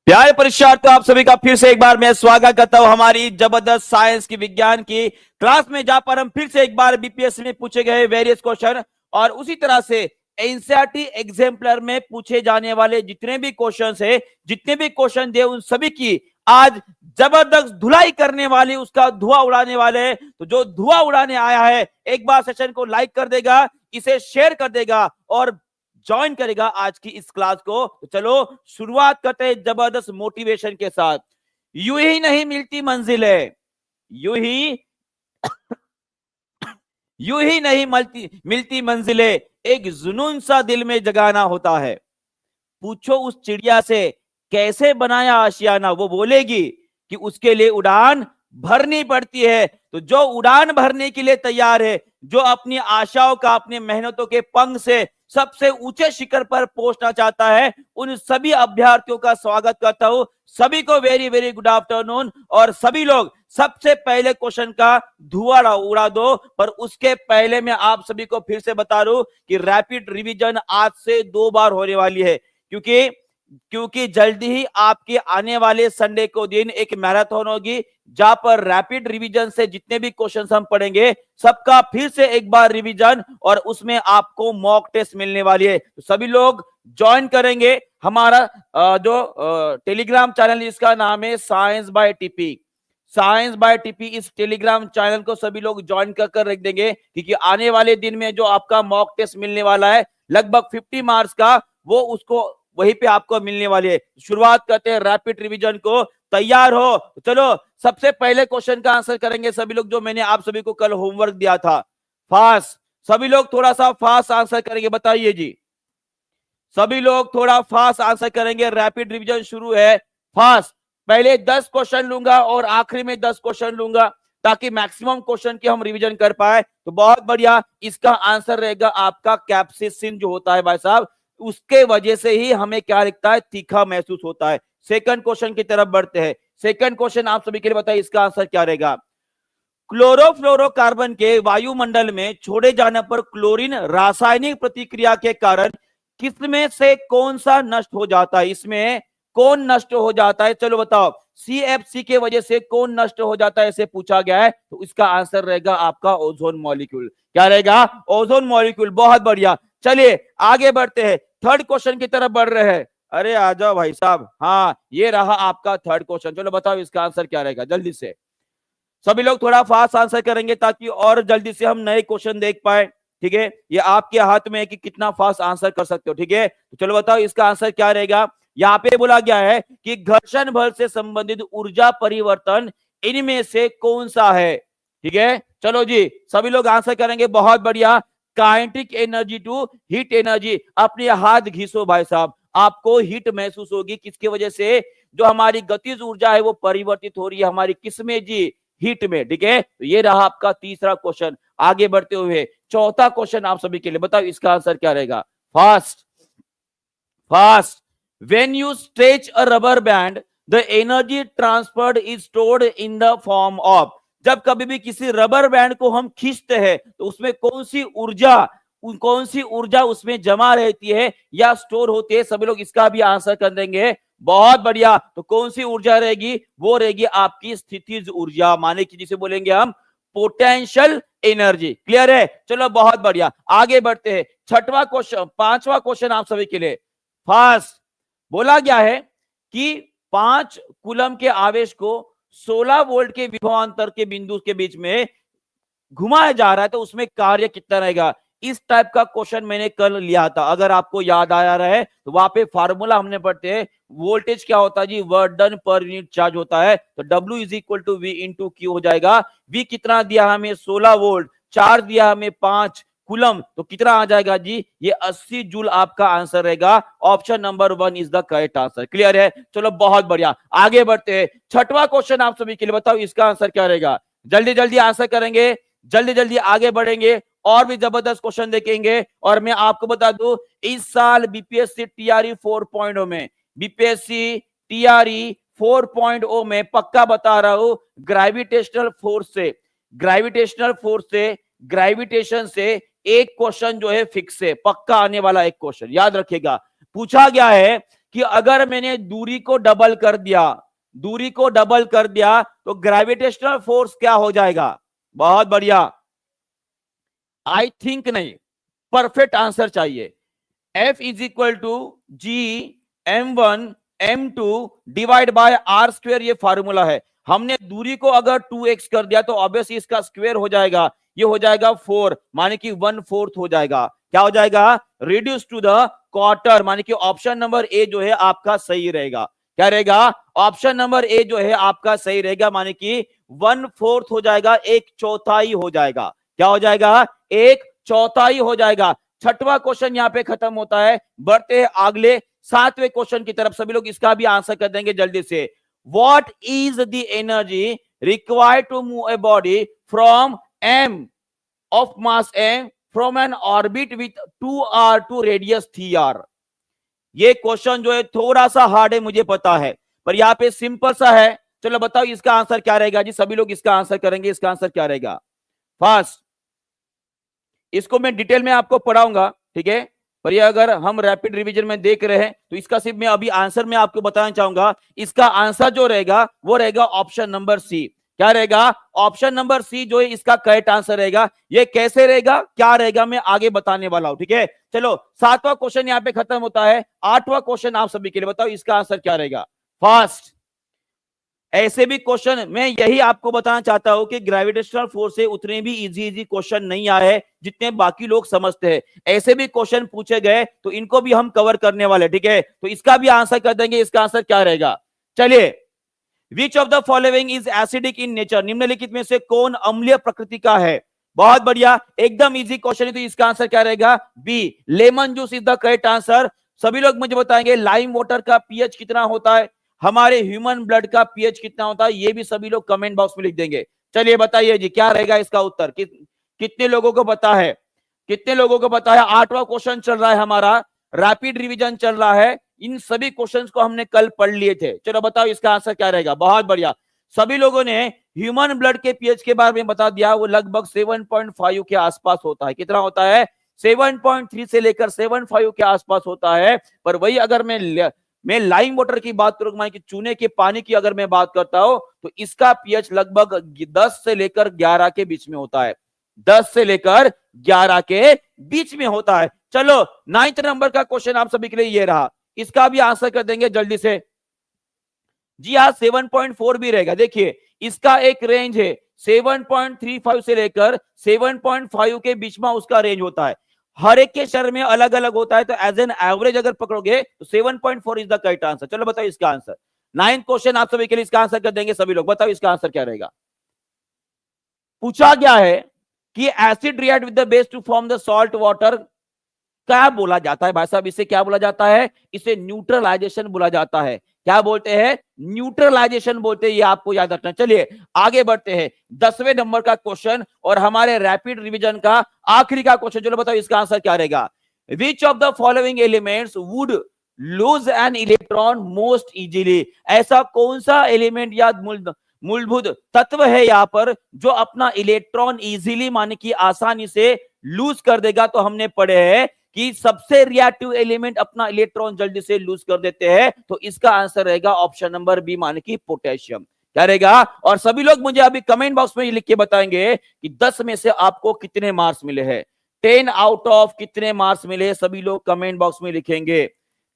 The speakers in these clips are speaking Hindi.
प्यारे परीक्षार्थियों, आप सभी का फिर से एक बार मैं स्वागत करता हूं हमारी जबरदस्त साइंस की विज्ञान की क्लास में, जहां पर हम फिर से एक बार बीपीएससी में पूछे गए वेरियस क्वेश्चन और उसी तरह से एनसीईआरटी एग्जाम्पलर में पूछे जाने वाले जितने भी क्वेश्चन है, जितने भी क्वेश्चन दे उन सभी की आज जबरदस्त धुलाई करने वाली, उसका धुआं उड़ाने वाले। तो जो धुआं उड़ाने आया है, एक बार सेशन को लाइक कर देगा, इसे शेयर कर देगा और ज्वाइन करेगा आज की इस क्लास को। तो चलो शुरुआत करते हैं जबरदस्त मोटिवेशन के साथ। यूं ही नहीं मिलती मंजिलें, यूं ही यूं ही नहीं मिलती मंजिलें, एक जुनून सा दिल में जगाना होता है। पूछो उस चिड़िया से कैसे बनाया आशियाना, वो बोलेगी कि उसके लिए उड़ान भरनी पड़ती है। तो जो उड़ान भरने के लिए तैयार है, जो अपनी आशाओं का, अपने मेहनतों के पंख से सबसे ऊंचे शिखर पर पहुंचना चाहता है, उन सभी अभ्यर्थियों का स्वागत करता हूं। सभी को वेरी वेरी गुड आफ्टरनून। और सभी लोग सबसे पहले क्वेश्चन का धुआं उड़ा दो। पर उसके पहले मैं आप सभी को फिर से बता दूं कि रैपिड रिवीजन आज से 2 बार होने वाली है, क्योंकि जल्दी ही आपके आने वाले संडे को दिन एक मैराथन होगी, जहां पर रैपिड रिवीजन से जितने भी क्वेश्चंस हम पढ़ेंगे सबका फिर से एक बार रिवीजन, और उसमें आपको मॉक टेस्ट मिलने वाली है। तो सभी लोग ज्वाइन करेंगे हमारा जो टेलीग्राम चैनल, इसका नाम है science by TP. Science by TP, इस टेलीग्राम चैनल को सभी लोग ज्वाइन कर रख देंगे, क्योंकि आने वाले दिन में जो आपका मॉक टेस्ट मिलने वाला है लगभग 50 मार्क्स का, वो उसको वहीं पे आपको मिलने वाली है। शुरुआत करते हैं रैपिड रिवीजन को। तैयार हो? चलो सबसे पहले क्वेश्चन का आंसर करेंगे सभी लोग, जो मैंने आप सभी को कल होमवर्क दिया था। फास्ट, सभी लोग थोड़ा सा फास्ट आंसर करेंगे, बताइए जी। सभी लोग थोड़ा फास्ट आंसर करेंगे, रैपिड रिवीजन शुरू है। फास्ट, पहले 10 क्वेश्चन लूंगा और आखिरी में 10 क्वेश्चन लूंगा, ताकि मैक्सिमम क्वेश्चन की हम रिवीजन कर पाए। तो बहुत बढ़िया, इसका आंसर रहेगा आपका कैप्सिसिन जो होता है भाई साहब, उसके वजह से ही हमें क्या लगता है, तीखा महसूस होता है। सेकंड क्वेश्चन की तरफ बढ़ते हैं। सेकंड क्वेश्चन आप सभी के लिए बताइए, इसका आंसर क्या रहेगा। क्लोरोफ्लोरोकार्बन के वायुमंडल में छोड़े जाने पर क्लोरीन रासायनिक प्रतिक्रिया के कारण किसमें से कौन सा नष्ट हो जाता है? इसमें कौन नष्ट हो जाता है? चलो बताओ, CFC के वजह से कौन नष्ट हो जाता है, ऐसे पूछा गया है। तो इसका आंसर रहेगा आपका ओजोन मॉलिक्यूल। क्या रहेगा? Ozone molecule. बहुत बढ़िया, चलिए आगे बढ़ते हैं, थर्ड क्वेश्चन की तरफ बढ़ रहे हैं। अरे आ जाओ भाई साहब, हाँ ये रहा आपका थर्ड क्वेश्चन। चलो बताओ इसका आंसर क्या रहेगा, जल्दी से सभी लोग थोड़ा फास्ट आंसर करेंगे, ताकि और जल्दी से हम नए क्वेश्चन देख पाए। ठीक है, ये आपके हाथ में है कि कितना फास्ट आंसर कर सकते हो। ठीक है, तो चलो बताओ इसका आंसर क्या रहेगा। यहाँ पे बोला गया है कि घर्षण बल से संबंधित ऊर्जा परिवर्तन इनमें से कौन सा है? ठीक है, चलो जी सभी लोग आंसर करेंगे, बहुत बढ़िया। Kinetic energy to heat energy. अपने हाथ घिसो भाई साहब, आपको हीट महसूस होगी, किसकी वजह से? जो हमारी गतिज ऊर्जा है वो परिवर्तित हो रही है हमारी किसमें जी? हीट में। ठीक है, तो ये रहा आपका तीसरा क्वेश्चन। आगे बढ़ते हुए चौथा क्वेश्चन आप सभी के लिए, बताओ इसका आंसर क्या रहेगा। Fast fast, when you stretch a rubber band the energy transferred is stored in the form of. जब कभी भी किसी रबर बैंड को हम खींचते हैं तो उसमें कौन सी ऊर्जा उसमें जमा रहती है या स्टोर होती है? सभी लोग इसका भी आंसर कर देंगे, बहुत बढ़िया। तो कौन सी ऊर्जा रहेगी? वो रहेगी आपकी स्थितिज ऊर्जा, माने कि जिसे बोलेंगे हम पोटेंशियल एनर्जी। क्लियर है? चलो बहुत बढ़िया, आगे बढ़ते हैं। छठवां क्वेश्चन, पांचवा क्वेश्चन आप सभी के लिए। फास्ट, बोला गया है कि 5 कूलम के आवेश को 16 वोल्ट के विभवांतर के बिंदु के बीच में घुमाया जा रहा है, तो उसमें कार्य कितना रहेगा? इस टाइप का क्वेश्चन मैंने कल लिया था, अगर आपको याद आया रहे तो वहां पे फार्मूला हमने पढ़ते हैं। वोल्टेज क्या होता है जी? वर्क डन पर यूनिट चार्ज होता है। तो W is equal to V into Q हो जाएगा। V कितना दिया हमें? 16 वोल्ट। चार्ज दिया हमें 5 कूलम, तो कितना आ जाएगा जी? ये 80 जूल आपका आंसर रहेगा। Option number 1 is the correct answer. Clear है? चलो बहुत बढ़िया, आगे बढ़ते हैं। छठवां क्वेश्चन आप सभी के लिए, बताओ इसका आंसर क्या रहेगा। जल्दी जल्दी आंसर करेंगे, जल्दी जल्दी आगे बढ़ेंगे, और भी जबरदस्त क्वेश्चन देखेंगे। और मैं आपको बता दूं, इस साल बीपीएससी टीआरई 4.0 में, बीपीएससी टीआरई 4.0 में पक्का बता रहा हूं, ग्रेविटेशनल ग्रेविटेशन से एक क्वेश्चन जो है फिक्स है, पक्का आने वाला एक क्वेश्चन याद रखिएगा। पूछा गया है कि अगर मैंने दूरी को डबल कर दिया तो ग्रेविटेशनल फोर्स क्या हो जाएगा? बहुत बढ़िया। आई थिंक नहीं, परफेक्ट आंसर चाहिए। F is equal to G m1 m2 divide by R square, ये फार्मूला है। हमने दूरी को अगर 2x कर दिया तो ऑब्वियसली इसका स्क्वायर हो जाएगा, ये हो जाएगा 4, माने कि 1/4 हो जाएगा। क्या हो जाएगा? रिड्यूस टू द क्वार्टर, माने कि ऑप्शन नंबर ए जो है आपका सही रहेगा। क्या रहेगा? ऑप्शन नंबर ए जो है आपका सही रहेगा, माने कि 1/4 हो जाएगा, 1/4 हो जाएगा। क्या हो जाएगा? 1/4 हो जाएगा। छठवां क्वेश्चन यहां पे खत्म होता है। बढ़ते हैं अगले 7वें क्वेश्चन की तरफ। सभी लोग इसका भी आंसर कर देंगे जल्दी से। What is the energy required to move a body from m of mass m from an orbit with 2r to radius 3r? ये क्वेश्चन जो है थोड़ा सा हार्ड है, मुझे पता है, पर यहां पे सिंपल सा है। चलो बताओ इसका आंसर क्या रहेगा जी? सभी लोग इसका आंसर करेंगे। इसका आंसर क्या रहेगा? फास्ट। इसको मैं डिटेल में आपको पढ़ाऊंगा, ठीक है, पर ये अगर हम रैपिड रिवीजन में देख रहे हैं तो इसका सिर्फ मैं अभी आंसर में आपको बताना चाहूंगा। इसका आंसर जो रहेगा वो रहेगा ऑप्शन नंबर सी। क्या रहेगा? ऑप्शन नंबर सी जो है इसका करेक्ट आंसर रहेगा। ये कैसे रहेगा, क्या रहेगा, मैं आगे बताने वाला हूं, ठीक है। चलो 7वां क्वेश्चन यहां पे खत्म होता है। 8वां क्वेश्चन आप सभी के लिए, बताओ इसका आंसर क्या रहेगा? फास्ट। ऐसे भी क्वेश्चन मैं यही आपको बताना चाहता हूं कि ग्रेविटेशनल फोर्स से उतने भी इजी क्वेश्चन नहीं आए हैं जितने बाकी लोग समझते हैं। ऐसे भी क्वेश्चन पूछे गए तो इनको भी हम कवर करने वाले, ठीक है। तो इसका भी आंसर कर देंगे। इसका आंसर क्या रहेगा? चलिए, विच of the following is acidic in nature? निम्नलिखित में से कौन अम्लीय प्रकृति का है? बहुत बढ़िया, एकदम इजी क्वेश्चन है। तो इसका आंसर क्या रहेगा? B, lemon juice is the correct answer. सभी लोग मुझे बताएंगे लाइम वाटर का पीएच कितना होता है, हमारे ह्यूमन ब्लड का पीएच कितना होता है, ये भी सभी लोग कमेंट बॉक्स में लिख देंगे। चलिए बताइए जी, क्या रहेगा इसका उत्तर? कितने लोगों को पता है? कितने लोगों को पता है? 8वां क्वेश्चन चल रहा है हमारा, रैपिड रिवीजन चल रहा है। इन सभी क्वेश्चंस को हमने कल पढ़ लिए थे। चलो बताओ इसका आंसर क्या रहेगा? बहुत बढ़िया, सभी लोगों ने ह्यूमन ब्लड के पीएच के बारे में बता दिया। वो लगभग 7.5 के आसपास होता है। कितना होता है? 7.3 से लेकर 7.5 के आसपास होता है। पर वही अगर मैं लाइम वाटर की बात करूं, मान कि चूने के पानी की अगर मैं बात करता हूं, तो इसका पीएच लगभग 10 से लेकर 11 के बीच में होता है। 10 से लेकर 11 के बीच में होता है। चलो 9th नंबर का क्वेश्चन आप सभी के लिए ये रहा। इसका भी आंसर कर देंगे जल्दी से। जी हाँ, 7.4 भी रहेगा। देखिए इसका एक रेंज है, 7.35 से लेकर 7.5 के बीच में उसका रेंज होता है। हर एक के शरीर में अलग अलग होता है, तो एज एन एवरेज अगर पकड़ोगे तो 7.4 इज द करेक्ट आंसर। चलो बताओ इसका आंसर। 9th क्वेश्चन आप सभी के लिए, इसका आंसर कर देंगे सभी लोग। बताओ इसका आंसर क्या रहेगा? पूछा गया है कि acid react with the base to form the salt water. क्या बोला जाता है भाई साहब? इसे क्या बोला जाता है? इसे न्यूट्रलाइजेशन बोला जाता है। क्या बोलते हैं? न्यूट्रलाइजेशन बोलते हैं, ये आपको याद रखना। चलिए आगे बढ़ते हैं। 10वें नंबर का क्वेश्चन और हमारे रैपिड रिवीजन का आखिरी का क्वेश्चन। चलो बताओ इसका आंसर क्या रहेगा? विच of the following elements would lose an electron most easily? ऐसा कौन सा एलिमेंट या मूलभूत तत्व है यहां पर जो अपना इलेक्ट्रॉन इजीली, माने कि आसानी से लूज कर देगा? तो हमने पढ़े हैं कि सबसे रिएक्टिव एलिमेंट अपना इलेक्ट्रॉन जल्दी से लूज कर देते हैं। तो इसका आंसर रहेगा ऑप्शन नंबर बी, माने कि पोटेशियम। क्या रहेगा? और सभी लोग मुझे अभी कमेंट बॉक्स में लिख के बताएंगे कि 10 में से आपको कितने मार्क्स मिले हैं। 10 आउट ऑफ कितने मार्क्स मिले? सभी लोग कमेंट बॉक्स में लिखेंगे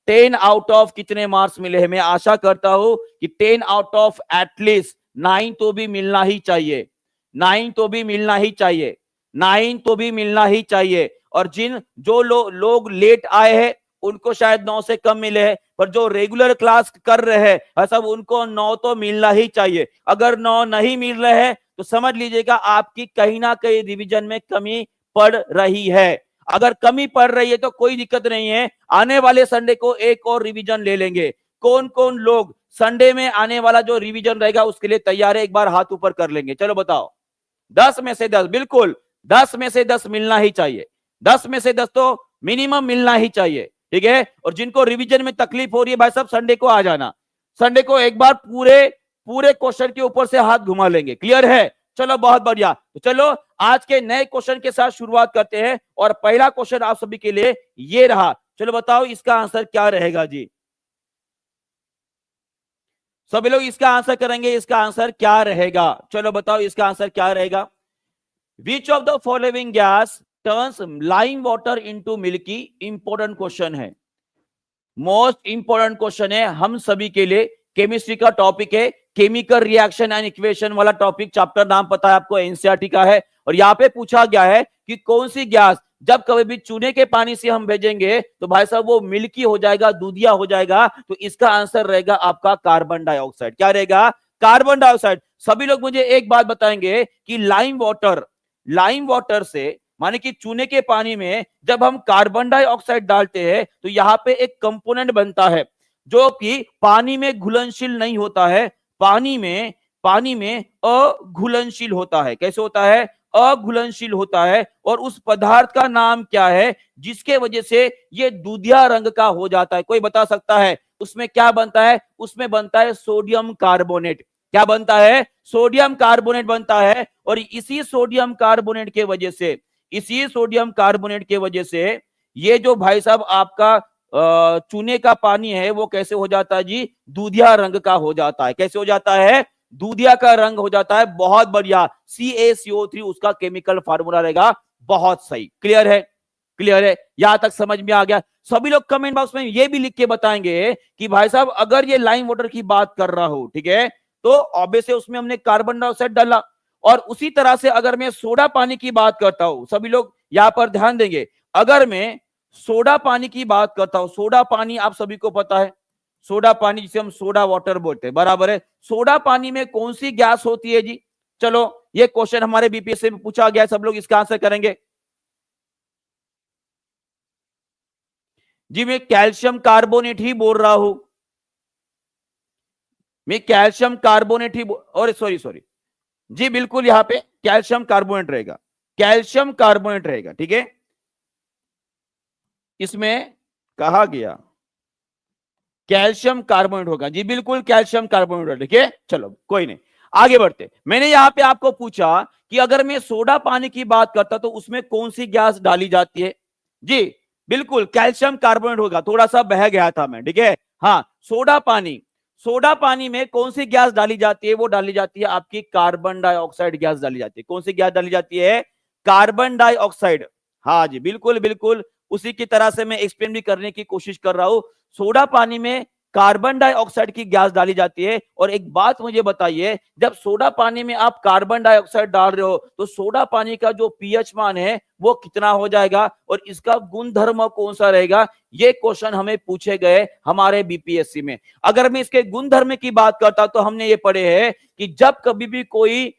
10 आउट ऑफ कितने मार्क्स मिले हैं। मैं आशा करता हूं कि 10 आउट ऑफ एटलीस्ट 9 तो भी मिलना ही चाहिए। 9 तो भी मिलना ही चाहिए। 9 तो भी मिलना ही चाहिए। और जो लोग लेट आए हैं उनको शायद 9 से कम मिले हैं, पर जो रेगुलर क्लास कर रहे हैं सब उनको 9 तो मिलना ही चाहिए। अगर 9 नहीं मिल रहे हैं तो समझ लीजिएगा आपकी कहीं ना कहीं रिवीजन में कमी पड़ रही है। अगर कमी पड़ रही है तो कोई दिक्कत नहीं है, आने वाले संडे को एक और रिवीजन ले लेंगे। कौन कौन लोग संडे में आने वाला जो रिवीजन रहेगा उसके लिए तैयार है? एक बार हाथ ऊपर कर लेंगे। चलो बताओ। 10 में से 10, बिल्कुल 10 में से 10 मिलना ही चाहिए। 10 में से 10 तो मिनिमम मिलना ही चाहिए, ठीक है। और जिनको रिवीजन में तकलीफ हो रही है भाई साहब, संडे को आ जाना। संडे को एक बार पूरे क्वेश्चन के ऊपर से हाथ घुमा लेंगे। क्लियर है? चलो बहुत बढ़िया। तो चलो आज के नए क्वेश्चन के साथ शुरुआत करते हैं। और पहला क्वेश्चन आप सभी के लिए ये रहा। चलो बताओ इसका आंसर क्या रहेगा जी? सभी लोग इसका आंसर करेंगे, इसका आंसर क्या रहेगा? चलो बताओ इसका आंसर क्या रहेगा? विच of the following gas turns lime water into milky? Important question है, मोस्ट इंपॉर्टेंट क्वेश्चन है हम सभी के लिए। केमिस्ट्री का टॉपिक है, केमिकल रिएक्शन एंड इक्वेशन वाला टॉपिक, चैप्टर नाम पता है आपको, एनसीईआरटी का है। और यहाँ पे पूछा गया है कि कौन सी गैस जब कभी भी चूने के पानी से हम भेजेंगे तो भाई साहब वो मिल्की हो जाएगा, दूधिया हो जाएगा। तो इसका आंसर रहेगा आपका कार्बन डाइऑक्साइड। क्या रहेगा? Carbon dioxide. सभी लोग मुझे एक बात बताएंगे कि लाइम वाटर से माने कि चूने के पानी में जब हम कार्बन डाइऑक्साइड डालते हैं तो यहाँ पे एक कंपोनेंट बनता है जो कि पानी में घुलनशील नहीं होता है, पानी में अघुलनशील होता है। कैसे होता है? अघुलनशील होता है। और उस पदार्थ का नाम क्या है जिसके वजह से ये दूधिया रंग का हो जाता है? कोई बता सकता है उसमें क्या बनता है? उसमें बनता है सोडियम कार्बोनेट। क्या बनता है? सोडियम कार्बोनेट बनता है। और इसी सोडियम कार्बोनेट के वजह से ये जो भाई साहब आपका चूने का पानी है वो कैसे हो जाता है जी? दूधिया रंग का हो जाता है। कैसे हो जाता है? दूधिया का रंग हो जाता है। बहुत बढ़िया, CaCO3 उसका केमिकल फार्मूला रहेगा। बहुत सही, क्लियर है? क्लियर है? यहां तक समझ में आ गया? सभी लोग कमेंट बॉक्स में ये भी लिख के बताएंगे कि भाई साहब अगर ये लाइम वाटर की बात कर रहा हो, ठीक है, तो ऑब्वियसली उसमें हमने कार्बन डाइऑक्साइड डाला। और उसी तरह से अगर मैं सोडा पानी की बात करता हूं, सभी लोग यहां पर ध्यान देंगे, अगर मैं सोडा पानी की बात करता हूं, सोडा पानी आप सभी को पता है, सोडा पानी जिसे हम सोडा वाटर बोलते हैं, बराबर है। सोडा पानी में कौन सी गैस होती है जी? चलो ये क्वेश्चन हमारे बीपीएससी में पूछा गया, सब लोग इसका आंसर करेंगे जी। मैं कैल्शियम कार्बोनेट ही बोल रहा हूं, मैं कैल्शियम कार्बोनेट ही और सॉरी जी, बिल्कुल यहां पे कैल्शियम कार्बोनेट रहेगा, कैल्शियम कार्बोनेट रहेगा, ठीक है। इसमें कहा गया कैल्शियम कार्बोनेट होगा जी, बिल्कुल कैल्शियम कार्बोनेट होगा, ठीक है। चलो कोई नहीं, आगे बढ़ते। मैंने यहां पे आपको पूछा कि अगर मैं सोडा पानी की बात करता तो उसमें कौन सी गैस डाली जाती है जी? बिल्कुल कैल्शियम कार्बोनेट होगा। थोड़ा सा बह गया था मैं, ठीक है। हाँ, सोडा पानी में कौन सी गैस डाली जाती है? वो डाली जाती है आपकी कार्बन डाइऑक्साइड गैस डाली जाती है। कौन सी गैस डाली जाती है? Carbon dioxide. हाँ जी, बिल्कुल बिल्कुल उसी की तरह से मैं एक्सप्लेन भी करने की कोशिश कर रहा हूं। सोडा पानी में कार्बन डाइऑक्साइड की गैस डाली जाती है। और एक बात मुझे बताइए, जब सोडा पानी में आप कार्बन डाइऑक्साइड डाल रहे हो तो सोडा पानी का जो पीएच मान है वो कितना हो जाएगा और इसका गुणधर्म कौन सा रहेगा? ये क्वेश्चन हमें पूछे गए हमारे बीपीएससी में। अगर मैं इसके गुणधर्म की बात करता तो हमने ये पढ़े हैं कि जब कभी भी कोई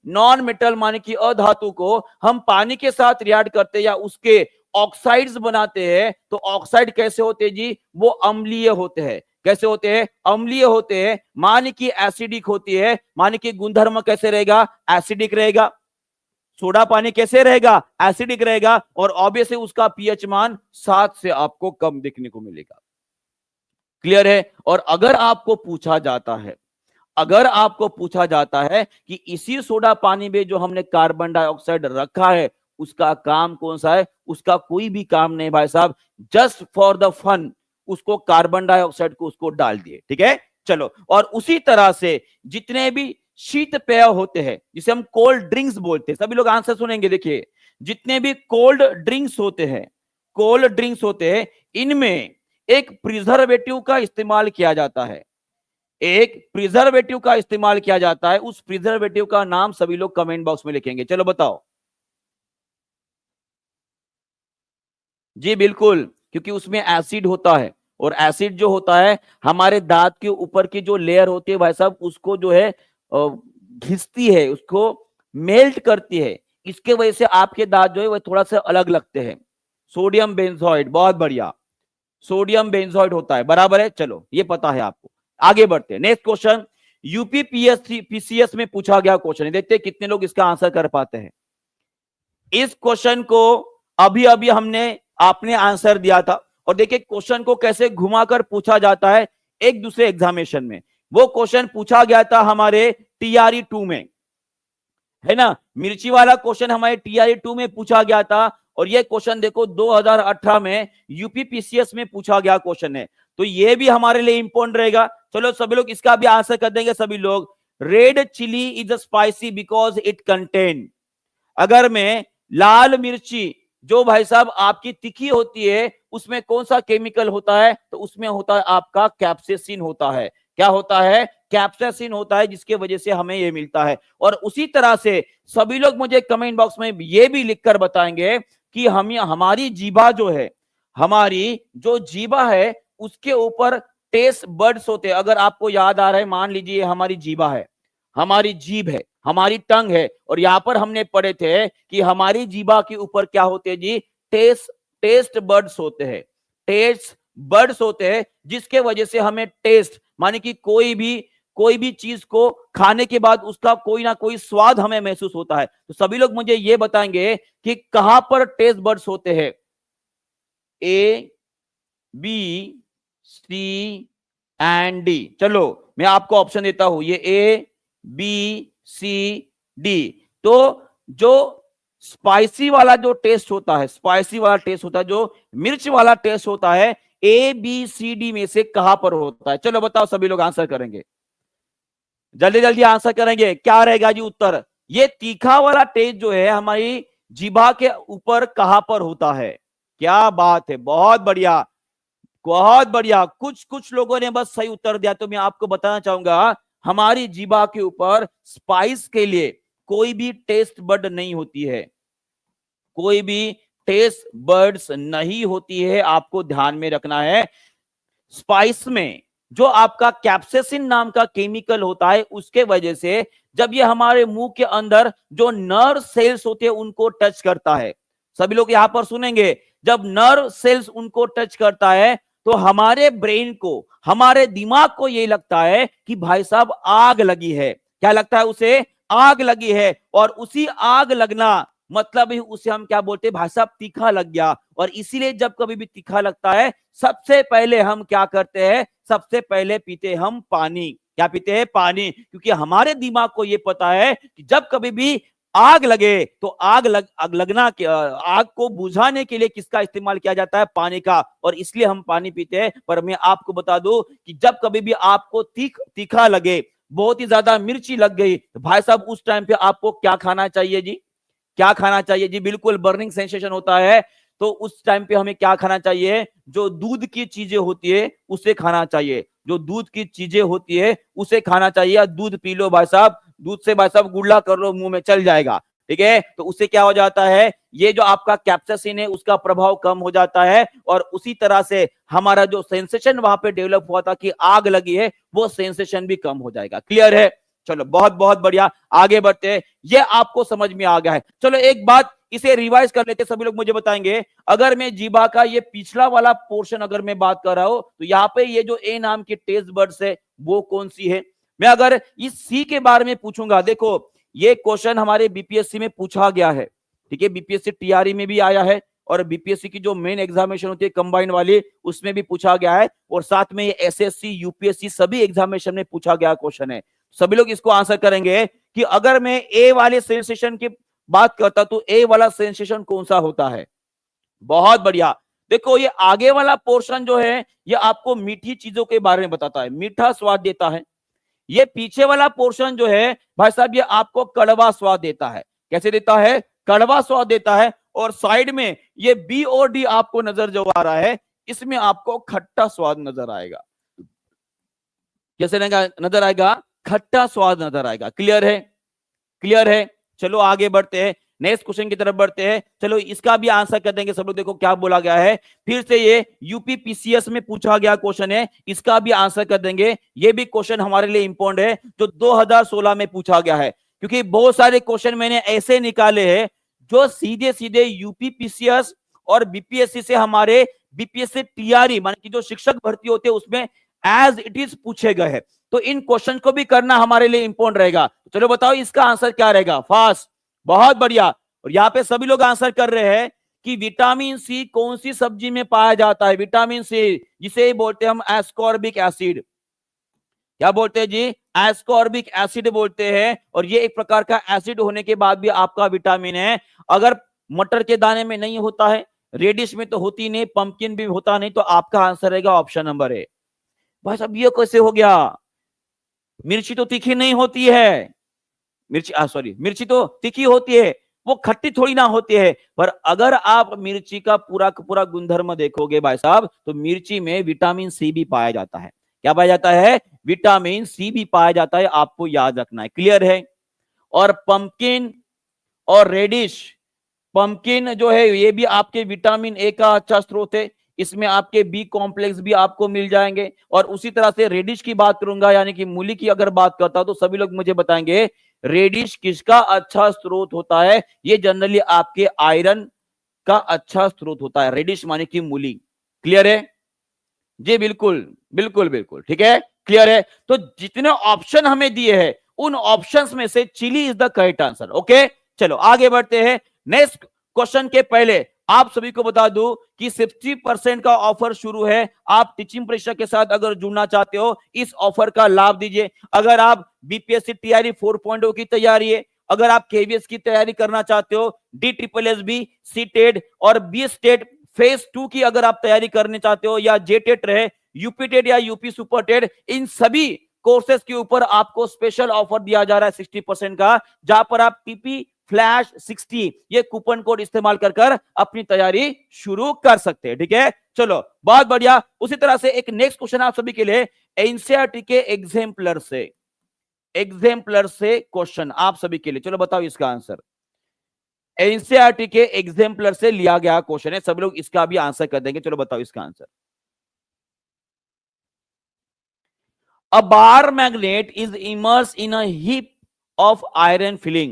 नॉन मेटल माने कि अधातु को हम पानी के साथ रिएक्ट करते या उसके ऑक्साइड्स बनाते हैं तो ऑक्साइड कैसे होते हैं जी? वो अम्लीय होते हैं। कैसे होते हैं? अम्लीय होते हैं। माने कि एसिडिक होती है। माने कि गुणधर्म कैसे रहेगा? एसिडिक रहेगा। सोडा पानी कैसे रहेगा? एसिडिक रहेगा। और ऑब्वियसली उसका पीएच मान 7 से आपको कम देखने को मिलेगा। क्लियर है? और अगर आपको पूछा जाता है कि इसी सोडा पानी में जो हमने कार्बन डाइऑक्साइड रखा है उसका काम कौन सा है? उसका कोई भी काम नहीं भाई साहब, जस्ट फॉर द फन उसको कार्बन डाइऑक्साइड को उसको डाल दिए, ठीक है। चलो, और उसी तरह से जितने भी शीत पेय होते हैं जिसे हम कोल्ड ड्रिंक्स बोलते हैं, सभी लोग आंसर सुनेंगे। देखिए, जितने भी कोल्ड ड्रिंक्स होते हैं इनमें एक प्रिजर्वेटिव का इस्तेमाल किया जाता है। उस प्रिजर्वेटिव का नाम सभी लोग कमेंट बॉक्स में लिखेंगे। चलो बताओ जी। बिल्कुल, क्योंकि उसमें एसिड होता है और एसिड जो होता है हमारे दांत के ऊपर की जो लेयर होती है भाई साहब उसको जो है घिसती है, उसको मेल्ट करती है। इसके वजह से आपके दांत जो है वह थोड़ा सा अलग लगते हैं। सोडियम बेंजोइड, बहुत बढ़िया, सोडियम बेंजोइड होता है, बराबर है। चलो ये पता है आपको। आगे बढ़ते हैं, नेक्स्ट क्वेश्चन यूपी पीसीएस में पूछा गया क्वेश्चन है। देखते हैं कितने लोग इसका आंसर कर पाते हैं। इस क्वेश्चन को अभी अभी आपने आंसर दिया था और देखिए क्वेश्चन को कैसे घुमाकर पूछा जाता है एक दूसरे एग्जामिनेशन में। वो क्वेश्चन पूछा गया था हमारे टीआरई 2 में, है ना। मिर्ची वाला क्वेश्चन हमारे टीआरई 2 में पूछा गया था और ये क्वेश्चन देखो 2018 में यूपीपीसीएस में पूछा गया क्वेश्चन है, तो ये भी हमारे लिए इंपॉर्टेंट रहेगा। चलो सभी लोग इसका भी आंसर कर देंगे सभी लोग। Red chili is spicy because it contain, अगर मैं लाल मिर्ची जो भाई साहब आपकी तीखी होती है उसमें कौन सा केमिकल होता है, तो उसमें होता है आपका कैप्सेसिन होता है। क्या होता है? कैप्सेसिन होता है, जिसके वजह से हमें ये मिलता है। और उसी तरह से सभी लोग मुझे कमेंट बॉक्स में ये भी लिखकर बताएंगे कि हम हमारी जीभा जो है, हमारी जो जीभा है उसके ऊपर टेस्ट बर्ड्स होते हैं। अगर आपको याद आ रहा है, मान लीजिए हमारी जीभा है, हमारी जीभ है, हमारी टंग है, और यहां पर हमने पढ़े थे कि हमारी जीभा के ऊपर क्या होते हैं जी? टेस्ट बर्ड्स होते हैं, टेस्ट बर्ड्स होते हैं, जिसके वजह से हमें टेस्ट माने कि कोई भी चीज को खाने के बाद उसका कोई ना कोई स्वाद हमें महसूस होता है। तो सभी लोग मुझे ये बताएंगे कि कहां पर टेस्ट बर्ड्स होते हैं? ए, बी, सी एंड डी। चलो मैं आपको ऑप्शन देता हूं, ये ए, बी, सी, डी। तो जो स्पाइसी वाला जो टेस्ट होता है, स्पाइसी वाला टेस्ट होता है, जो मिर्च वाला टेस्ट होता है, ए बी सी डी में से कहां पर होता है? चलो बताओ, सभी लोग आंसर करेंगे, जल्दी जल्दी आंसर करेंगे। क्या रहेगा जी उत्तर? ये तीखा वाला टेस्ट जो है हमारी जीभा के ऊपर कहां पर होता है? क्या बात है, बहुत बढ़िया, बहुत बढ़िया। कुछ कुछ लोगों ने बस सही उत्तर दिया। तो मैं आपको बताना चाहूंगा, हमारी जीभा के ऊपर स्पाइस के लिए कोई भी टेस्ट बर्ड नहीं होती है, कोई भी टेस्ट बर्ड्स नहीं होती है, आपको ध्यान में रखना है। स्पाइस में जो आपका कैप्सेसिन नाम का केमिकल होता है, उसके वजह से जब ये हमारे मुंह के अंदर जो नर्व सेल्स होते हैं उनको टच करता है, सभी लोग यहां पर सुनेंगे, जब नर्व सेल्स उनको टच करता है तो हमारे ब्रेन को, हमारे दिमाग को ये लगता है कि भाई साहब आग लगी है। क्या लगता है उसे? आग लगी है। और उसी आग लगना मतलब ही उसे हम क्या बोलते हैं? भाई साहब तीखा लग गया। और इसीलिए जब कभी भी तीखा लगता है, सबसे पहले हम क्या करते हैं? सबसे पहले पीते हम पानी। क्या पीते हैं? पानी। क्योंकि हमारे दिमाग को यह पता है कि जब कभी भी आग लगे तो आग को बुझाने के लिए किसका इस्तेमाल किया जाता है? पानी का। और इसलिए हम पानी पीते हैं। पर मैं आपको बता दूं कि जब कभी भी आपको तीखा लगे, बहुत ही ज्यादा मिर्ची लग गई, तो भाई साहब उस टाइम पे आपको क्या खाना चाहिए जी? क्या खाना चाहिए जी? बिल्कुल बर्निंग सेंसेशन होता है। तो उस टाइम पे हमें क्या खाना चाहिए? जो दूध की चीजें होती है उसे खाना चाहिए, जो दूध की चीजें होती है उसे खाना चाहिए। या दूध पी लो भाई साहब, दूध से भाई साहब गुल्ला कर लो, मुंह में चल जाएगा, ठीक है। तो उससे क्या हो जाता है? ये जो आपका कैप्साइसिन है उसका प्रभाव कम हो जाता है, और उसी तरह से हमारा जो सेंसेशन वहां पे डेवलप हुआ था कि आग लगी है, वो सेंसेशन भी कम हो जाएगा। क्लियर है? चलो बहुत बहुत बढ़िया, आगे बढ़ते हैं। ये आपको समझ में आ गया है। चलो एक बात इसे रिवाइज कर लेते, सभी लोग मुझे बताएंगे। अगर मैं जीभा का ये पिछला वाला पोर्शन अगर मैं बात कर रहा हूं, तो यहाँ पे ये जो ए नाम की टेस्ट बर्ड्स है वो कौन सी है? मैं अगर इस सी के बारे में पूछूंगा, देखो ये क्वेश्चन हमारे बीपीएससी में पूछा गया है, ठीक है, बीपीएससी टीआरई में भी आया है, और बीपीएससी की जो मेन एग्जामिनेशन होती है कंबाइंड वाली, उसमें भी पूछा गया है, और साथ में ये एसएससी यूपीएससी सभी एग्जामिनेशन में पूछा गया क्वेश्चन है। सभी लोग इसको आंसर करेंगे कि अगर मैं ए वाले सेंसेशन की बात करता तो ए वाला सेंसेशन कौन सा होता है? बहुत बढ़िया। देखो ये आगे वाला पोर्शन जो है ये आपको मीठी चीजों के बारे में बताता है, मीठा स्वाद देता है। ये पीछे वाला पोर्शन जो है भाई साहब ये आपको कड़वा स्वाद देता है। कैसे देता है? कड़वा स्वाद देता है। और साइड में ये बी और डी आपको नजर जो आ रहा है, इसमें आपको खट्टा स्वाद नजर आएगा। कैसे नजर आएगा? खट्टा स्वाद नजर आएगा। क्लियर है? क्लियर है? चलो आगे बढ़ते हैं, नेक्स्ट क्वेश्चन की तरफ बढ़ते हैं। चलो इसका भी आंसर कर देंगे सब लोग। देखो क्या बोला गया है, फिर से ये यूपीपीसीएस में पूछा गया क्वेश्चन है, इसका भी आंसर कर देंगे। ये भी क्वेश्चन हमारे लिए इंपॉर्टेंट है, जो 2016 में पूछा गया है। क्योंकि बहुत सारे क्वेश्चन मैंने ऐसे निकाले हैं जो सीधे सीधे यूपीपीसीएस और बीपीएससी से हमारे बीपीएससी टीआरई माने कि जो शिक्षक भर्ती होते हैं उसमें एज इट इज पूछे गए हैं। तो इन क्वेश्चन को भी करना हमारे लिए इंपॉर्टेंट रहेगा। चलो बताओ इसका आंसर क्या रहेगा? फास्ट, बहुत बढ़िया। और यहाँ पे सभी लोग आंसर कर रहे हैं कि विटामिन सी कौन सी सब्जी में पाया जाता है? विटामिन सी, जिसे बोलते हैं हम एस्कॉर्बिक एसिड। क्या बोलते हैं जी? एस्कॉर्बिक एसिड बोलते हैं। और ये एक प्रकार का एसिड होने के बाद भी आपका विटामिन है। अगर मटर के दाने में नहीं होता है, रेडिश में तो होती नहीं, पंपकिन भी होता नहीं, तो आपका आंसर रहेगा ऑप्शन नंबर ए। भाई साहब ये कैसे हो गया? मिर्ची तो तीखी नहीं होती है, मिर्ची सॉरी, मिर्ची तो तीखी होती है, वो खट्टी थोड़ी ना होती है। पर अगर आप मिर्ची का पूरा पूरा गुणधर्म देखोगे भाई साहब, तो मिर्ची में विटामिन सी भी पाया जाता है। क्या पाया जाता है? विटामिन सी भी पाया जाता है, आपको याद रखना है। क्लियर है? और पंपकिन और रेडिश, पंपकिन जो है ये भी आपके विटामिन ए का अच्छा स्रोत है, इसमें आपके बी कॉम्प्लेक्स भी आपको मिल जाएंगे। और उसी तरह से रेडिश की बात करूंगा, यानी कि मूली की अगर बात करता हूं, तो सभी लोग मुझे बताएंगे रेडिश किसका अच्छा स्रोत होता है? ये जनरली आपके आयरन का अच्छा स्रोत होता है, रेडिश माने की मूली। क्लियर है जी? बिल्कुल बिल्कुल बिल्कुल ठीक है, क्लियर है। तो जितने ऑप्शन हमें दिए हैं, उन ऑप्शंस में से chili is the correct answer. Okay, चलो आगे बढ़ते हैं। नेक्स्ट क्वेश्चन के पहले आप सभी को बता दूं कि 60% का ऑफर शुरू है। आप टीचिंग परीक्षा के साथ अगर जुड़ना चाहते हो, इस ऑफर का लाभ दीजिए। अगर आप बीपीएससी टीआरई 4.0 की तैयारी है, अगर आप केवीएस की तैयारी करना चाहते हो, DSSB, सीटेट और बी स्टेट फेज 2 की अगर आप तैयारी करने चाहते हो, या जेटेट रहे, यूपी टेट या यूपी सुपर टेट, इन सभी कोर्सेज के ऊपर आपको स्पेशल ऑफर दिया जा रहा है 60% का, जहां पर आप टीपी फ्लैश 60 ये कूपन कोड इस्तेमाल कर अपनी तैयारी शुरू कर सकते हैं। ठीक है, चलो बहुत बढ़िया। उसी तरह से एक नेक्स्ट क्वेश्चन आप सभी के लिए एनसीईआरटी के एग्जाम्पलर से क्वेश्चन आप सभी के लिए। चलो बताओ इसका आंसर। एनसीईआरटी के एग्जाम्पलर से लिया गया क्वेश्चन है, सब लोग इसका भी आंसर कर देंगे। चलो बताओ इसका answer. A bar magnet is immersed in a heap of iron filling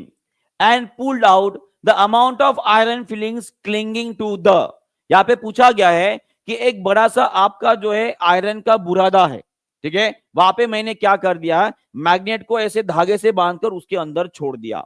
and pulled out the amount of iron fillings clinging to the। यहां पे पूछा गया है कि एक बड़ा सा आपका जो है आयरन का बुरादा है, ठीक है, वहां पे मैंने क्या कर दिया, मैग्नेट को ऐसे धागे से बांधकर उसके अंदर छोड़ दिया।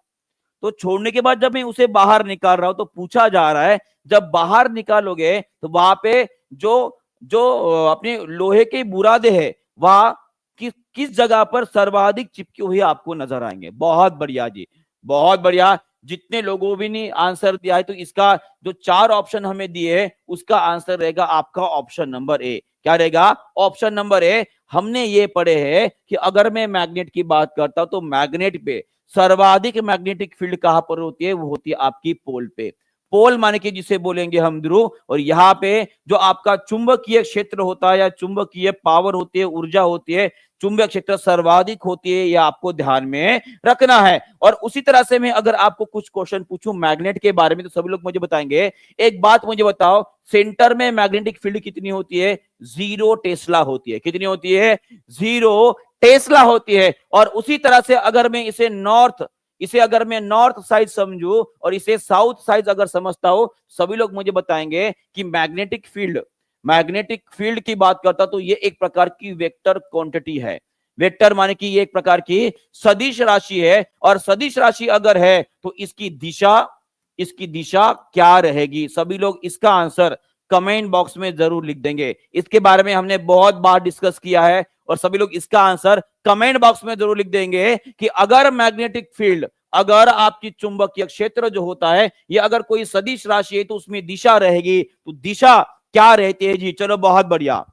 तो छोड़ने के बाद जब मैं उसे बाहर निकाल रहा हूं, तो पूछा जा रहा है जब बाहर निकालोगे तो वहां पे जो जो अपने लोहे के बुरादे है, वह किस जगह पर सर्वाधिक चिपके हुए आपको नजर आएंगे। बहुत बढ़िया जी, बहुत बढ़िया। जितने लोगों भी ने आंसर दिया है, तो इसका जो 4 ऑप्शन हमें दिए हैं, उसका आंसर रहेगा आपका ऑप्शन नंबर ए। क्या रहेगा? ऑप्शन नंबर ए। हमने ये पढ़े हैं कि अगर मैं मैग्नेट की बात करता हूं, तो मैग्नेट पे सर्वाधिक मैग्नेटिक फील्ड कहां पर होती है? वो होती है आपकी पोल पे। पोल माने कि जिसे बोलेंगे हम ध्रुव। और यहाँ पे जो आपका चुंबकीय क्षेत्र होता है, या चुंबकीय पावर होती है, ऊर्जा होती है, चुंबक क्षेत्र सर्वाधिक होती है, यह आपको ध्यान में रखना है। और उसी तरह से मैं अगर आपको कुछ क्वेश्चन पूछूं मैग्नेट के बारे में, तो सभी लोग मुझे बताएंगे, एक बात मुझे बताओ, सेंटर में मैग्नेटिक फील्ड कितनी होती है? 0 टेस्ला होती है। कितनी होती है? 0 टेस्ला होती है। और उसी तरह से अगर मैं इसे नॉर्थ साइड समझू और इसे साउथ साइड अगर समझता हूं, सभी लोग मुझे बताएंगे कि मैग्नेटिक फील्ड की बात करता, तो ये एक प्रकार की वेक्टर क्वांटिटी है। वेक्टर माने कि ये एक प्रकार की सदिश राशि है। और सदिश राशि अगर है, तो इसकी दिशा क्या रहेगी? सभी लोग इसका आंसर कमेंट बॉक्स में जरूर लिख देंगे। इसके बारे में हमने बहुत बार डिस्कस किया है, और सभी लोग इसका आंसर कमेंट बॉक्स में जरूर लिख देंगे कि अगर मैग्नेटिक फील्ड, अगर आपकी चुंबकीय क्षेत्र जो होता है, ये अगर कोई सदिश राशि है, तो उसमें दिशा रहेगी, तो दिशा क्या रहती है जी? चलो बहुत बढ़िया,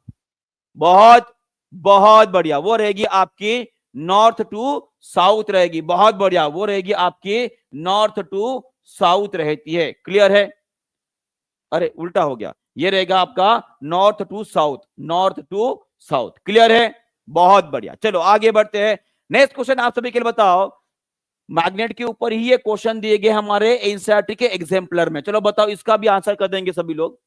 बहुत बहुत बढ़िया। वो रहेगी आपकी नॉर्थ टू साउथ रहेगी। बहुत बढ़िया, वो रहेगी आपकी नॉर्थ टू साउथ रहती है। क्लियर है? अरे उल्टा हो गया, ये रहेगा आपका नॉर्थ टू साउथ। क्लियर है? बहुत बढ़िया। चलो आगे बढ़ते हैं। नेक्स्ट क्वेश्चन आप सभी के लिए बताओ, मैग्नेट के ऊपर ही ये क्वेश्चन दिए गए हमारे एनसीईआरटी के एग्जाम्पलर में। चलो बताओ, इसका भी आंसर कर देंगे सभी लोग।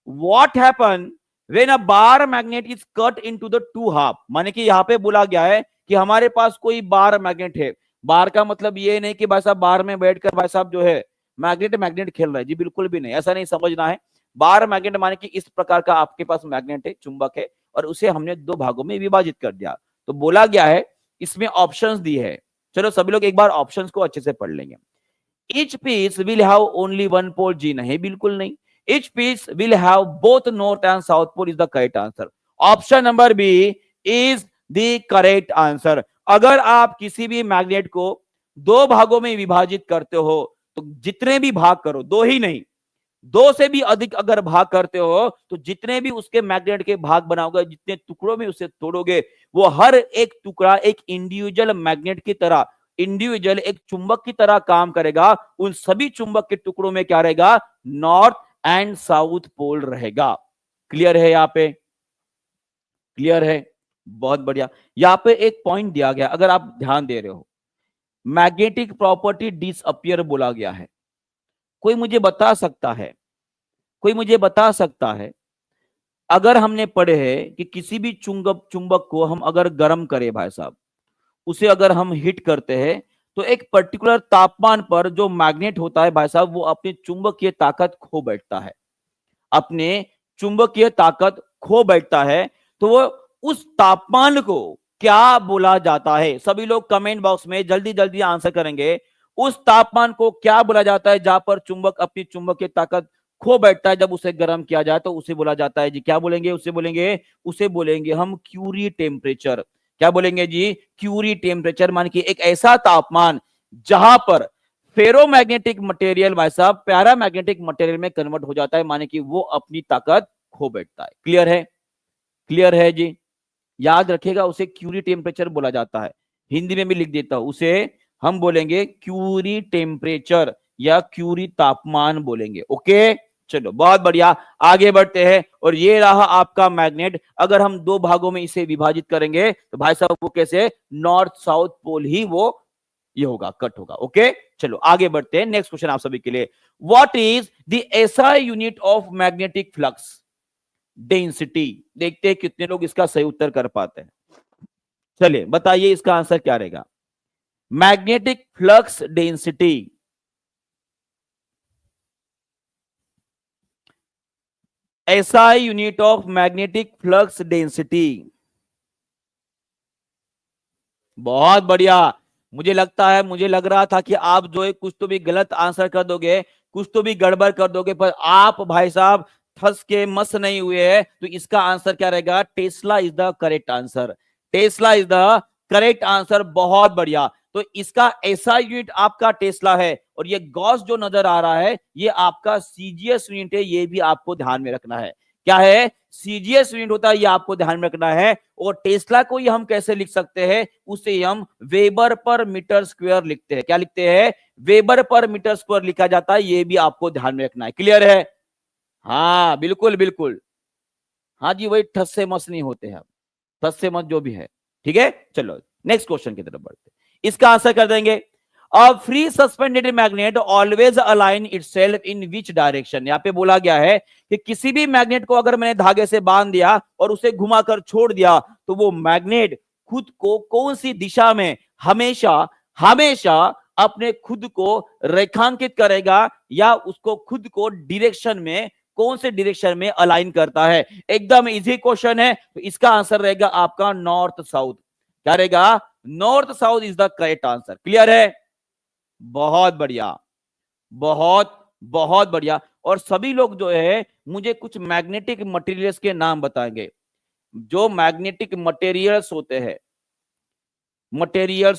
What happen when a bar magnet is cut into the 2 half? माने कि यहां पे बोला गया है कि हमारे पास कोई बार मैग्नेट है। बार का मतलब ये नहीं कि भाई साहब बार में बैठकर भाई साहब जो है मैग्नेट खेल रहा है जी, बिल्कुल भी नहीं, ऐसा नहीं समझना है। बार मैग्नेट माने कि इस प्रकार का आपके पास मैग्नेट है, चुंबक है, और उसे हमने 2 भागों में विभाजित कर दिया। तो बोला गया है, इसमें ऑप्शंस दी है। चलो सभी लोग एक बार ऑप्शंस को अच्छे से पढ़ लेंगे। Each piece will have only one pole, जी नहीं, बिल्कुल नहीं। Each piece will have both north and south pole is the correct answer. Option number B is the correct answer. अगर आप किसी भी मैग्नेट को 2 भागों में विभाजित करते हो, तो जितने भी भाग करो, दो ही नहीं, दो से भी अधिक अगर भाग करते हो तो जितने भी उसके मैग्नेट के भाग बनाओगे, जितने टुकड़ों में उसे तोड़ोगे, वो हर एक टुकड़ा एक इंडिविजुअल मैग्नेट की तरह, इंडिविजुअल एक चुंबक की तरह काम करेगा। उन सभी चुंबक के टुकड़ों में क्या रहेगा? नॉर्थ एंड साउथ पोल रहेगा। क्लियर है? यहां पे क्लियर है? बहुत बढ़िया। यहां पे एक पॉइंट दिया गया, अगर आप ध्यान दे रहे हो, मैग्नेटिक प्रॉपर्टी डिसअपियर बोला गया है। कोई मुझे बता सकता है, कोई मुझे बता सकता है, अगर हमने पढ़े हैं कि किसी भी चुंबक चुंबक को हम अगर गर्म करें भाई साहब, उसे अगर हम हिट करते हैं तो एक पर्टिकुलर तापमान पर जो मैग्नेट होता है भाई साहब, वो अपनी चुंबकीय ताकत खो बैठता है, अपने चुंबकीय ताकत खो बैठता है। तो वो उस तापमान को क्या बोला जाता है? सभी लोग कमेंट बॉक्स में जल्दी जल्दी आंसर करेंगे। उस तापमान को क्या बोला जाता है जहां पर चुंबक अपनी चुंबकीय ताकत खो बैठता है? जब उसे गर्म किया जाए तो उसे बोला जाता है जी, क्या बोलेंगे? उसे बोलेंगे हम क्यूरी टेम्परेचर। क्या बोलेंगे जी? Curie temperature. मान कि एक ऐसा तापमान जहां पर फेरोमैग्नेटिक मटेरियल भाई साहब पैरामैग्नेटिक मटेरियल में कन्वर्ट हो जाता है, माने कि वो अपनी ताकत खो बैठता है। क्लियर है? क्लियर है जी? याद रखिएगा, उसे क्यूरी टेम्परेचर बोला जाता है। हिंदी में भी लिख देता हूं, उसे हम बोलेंगे क्यूरी टेम्परेचर या क्यूरी तापमान बोलेंगे। ओके, चलो बहुत बढ़िया, आगे बढ़ते हैं। और ये रहा आपका मैग्नेट। अगर हम दो भागों में इसे विभाजित करेंगे तो भाई साहब वो कैसे? नॉर्थ साउथ पोल ही वो ये होगा, कट होगा। ओके, चलो आगे बढ़ते हैं। नेक्स्ट क्वेश्चन आप सभी के लिए, what is the SI unit of magnetic flux density? देखते हैं कितने लोग इसका सही उत्तर कर पाते हैं। चलिए बताइए इसका आंसर क्या रहेगा? Magnetic flux density, SI unit of magnetic flux density. बहुत बढ़िया। मुझे लग रहा था कि आप जो है कुछ तो भी गलत आंसर कर दोगे, कुछ तो भी गड़बड़ कर दोगे, पर आप भाई साहब फंस के मस नहीं हुए हैं। तो इसका आंसर क्या रहेगा? Tesla is the correct answer. Tesla is the correct answer. बहुत बढ़िया। तो इसका ऐसा यूनिट आपका टेस्ला है, और ये गॉस जो नजर आ रहा है ये आपका सीजीएस यूनिट है। ये भी आपको ध्यान में रखना है। क्या है? सीजीएस यूनिट होता है, ये आपको ध्यान में रखना है। और टेस्ला को हम कैसे लिख सकते हैं? उसे हम वेबर पर मीटर स्क्वायर लिखते हैं। क्या लिखते हैं? वेबर पर मीटर स्क्वायर लिखा जाता है। ये भी आपको ध्यान में रखना है। क्लियर है? हाँ बिल्कुल बिल्कुल। हाँ जी, वही ठस से मस नहीं होते हैं, ठस से मस जो भी है। ठीक है, चलो नेक्स्ट क्वेश्चन की तरफ बढ़ते हैं। इसका आंसर कर देंगे, a free suspended magnet always align itself in which direction? यहां पे बोला गया है कि किसी भी मैग्नेट को अगर मैंने धागे से बांध दिया और उसे घुमाकर छोड़ दिया तो वो मैग्नेट खुद को कौन सी दिशा में हमेशा हमेशा अपने खुद को रेखांकित करेगा, या उसको खुद को डायरेक्शन में, कौन से डायरेक्शन में अलाइन करता है? एकदम इजी क्वेश्चन है। तो इसका आंसर रहेगा आपका नॉर्थ साउथ। क्या रहेगा? North south is the correct answer. Clear है? बहुत बढ़िया, बहुत बहुत बढ़िया। और सभी लोग जो है मुझे कुछ मैग्नेटिक मटेरियल्स के नाम बताएंगे। जो मैग्नेटिक मटेरियल्स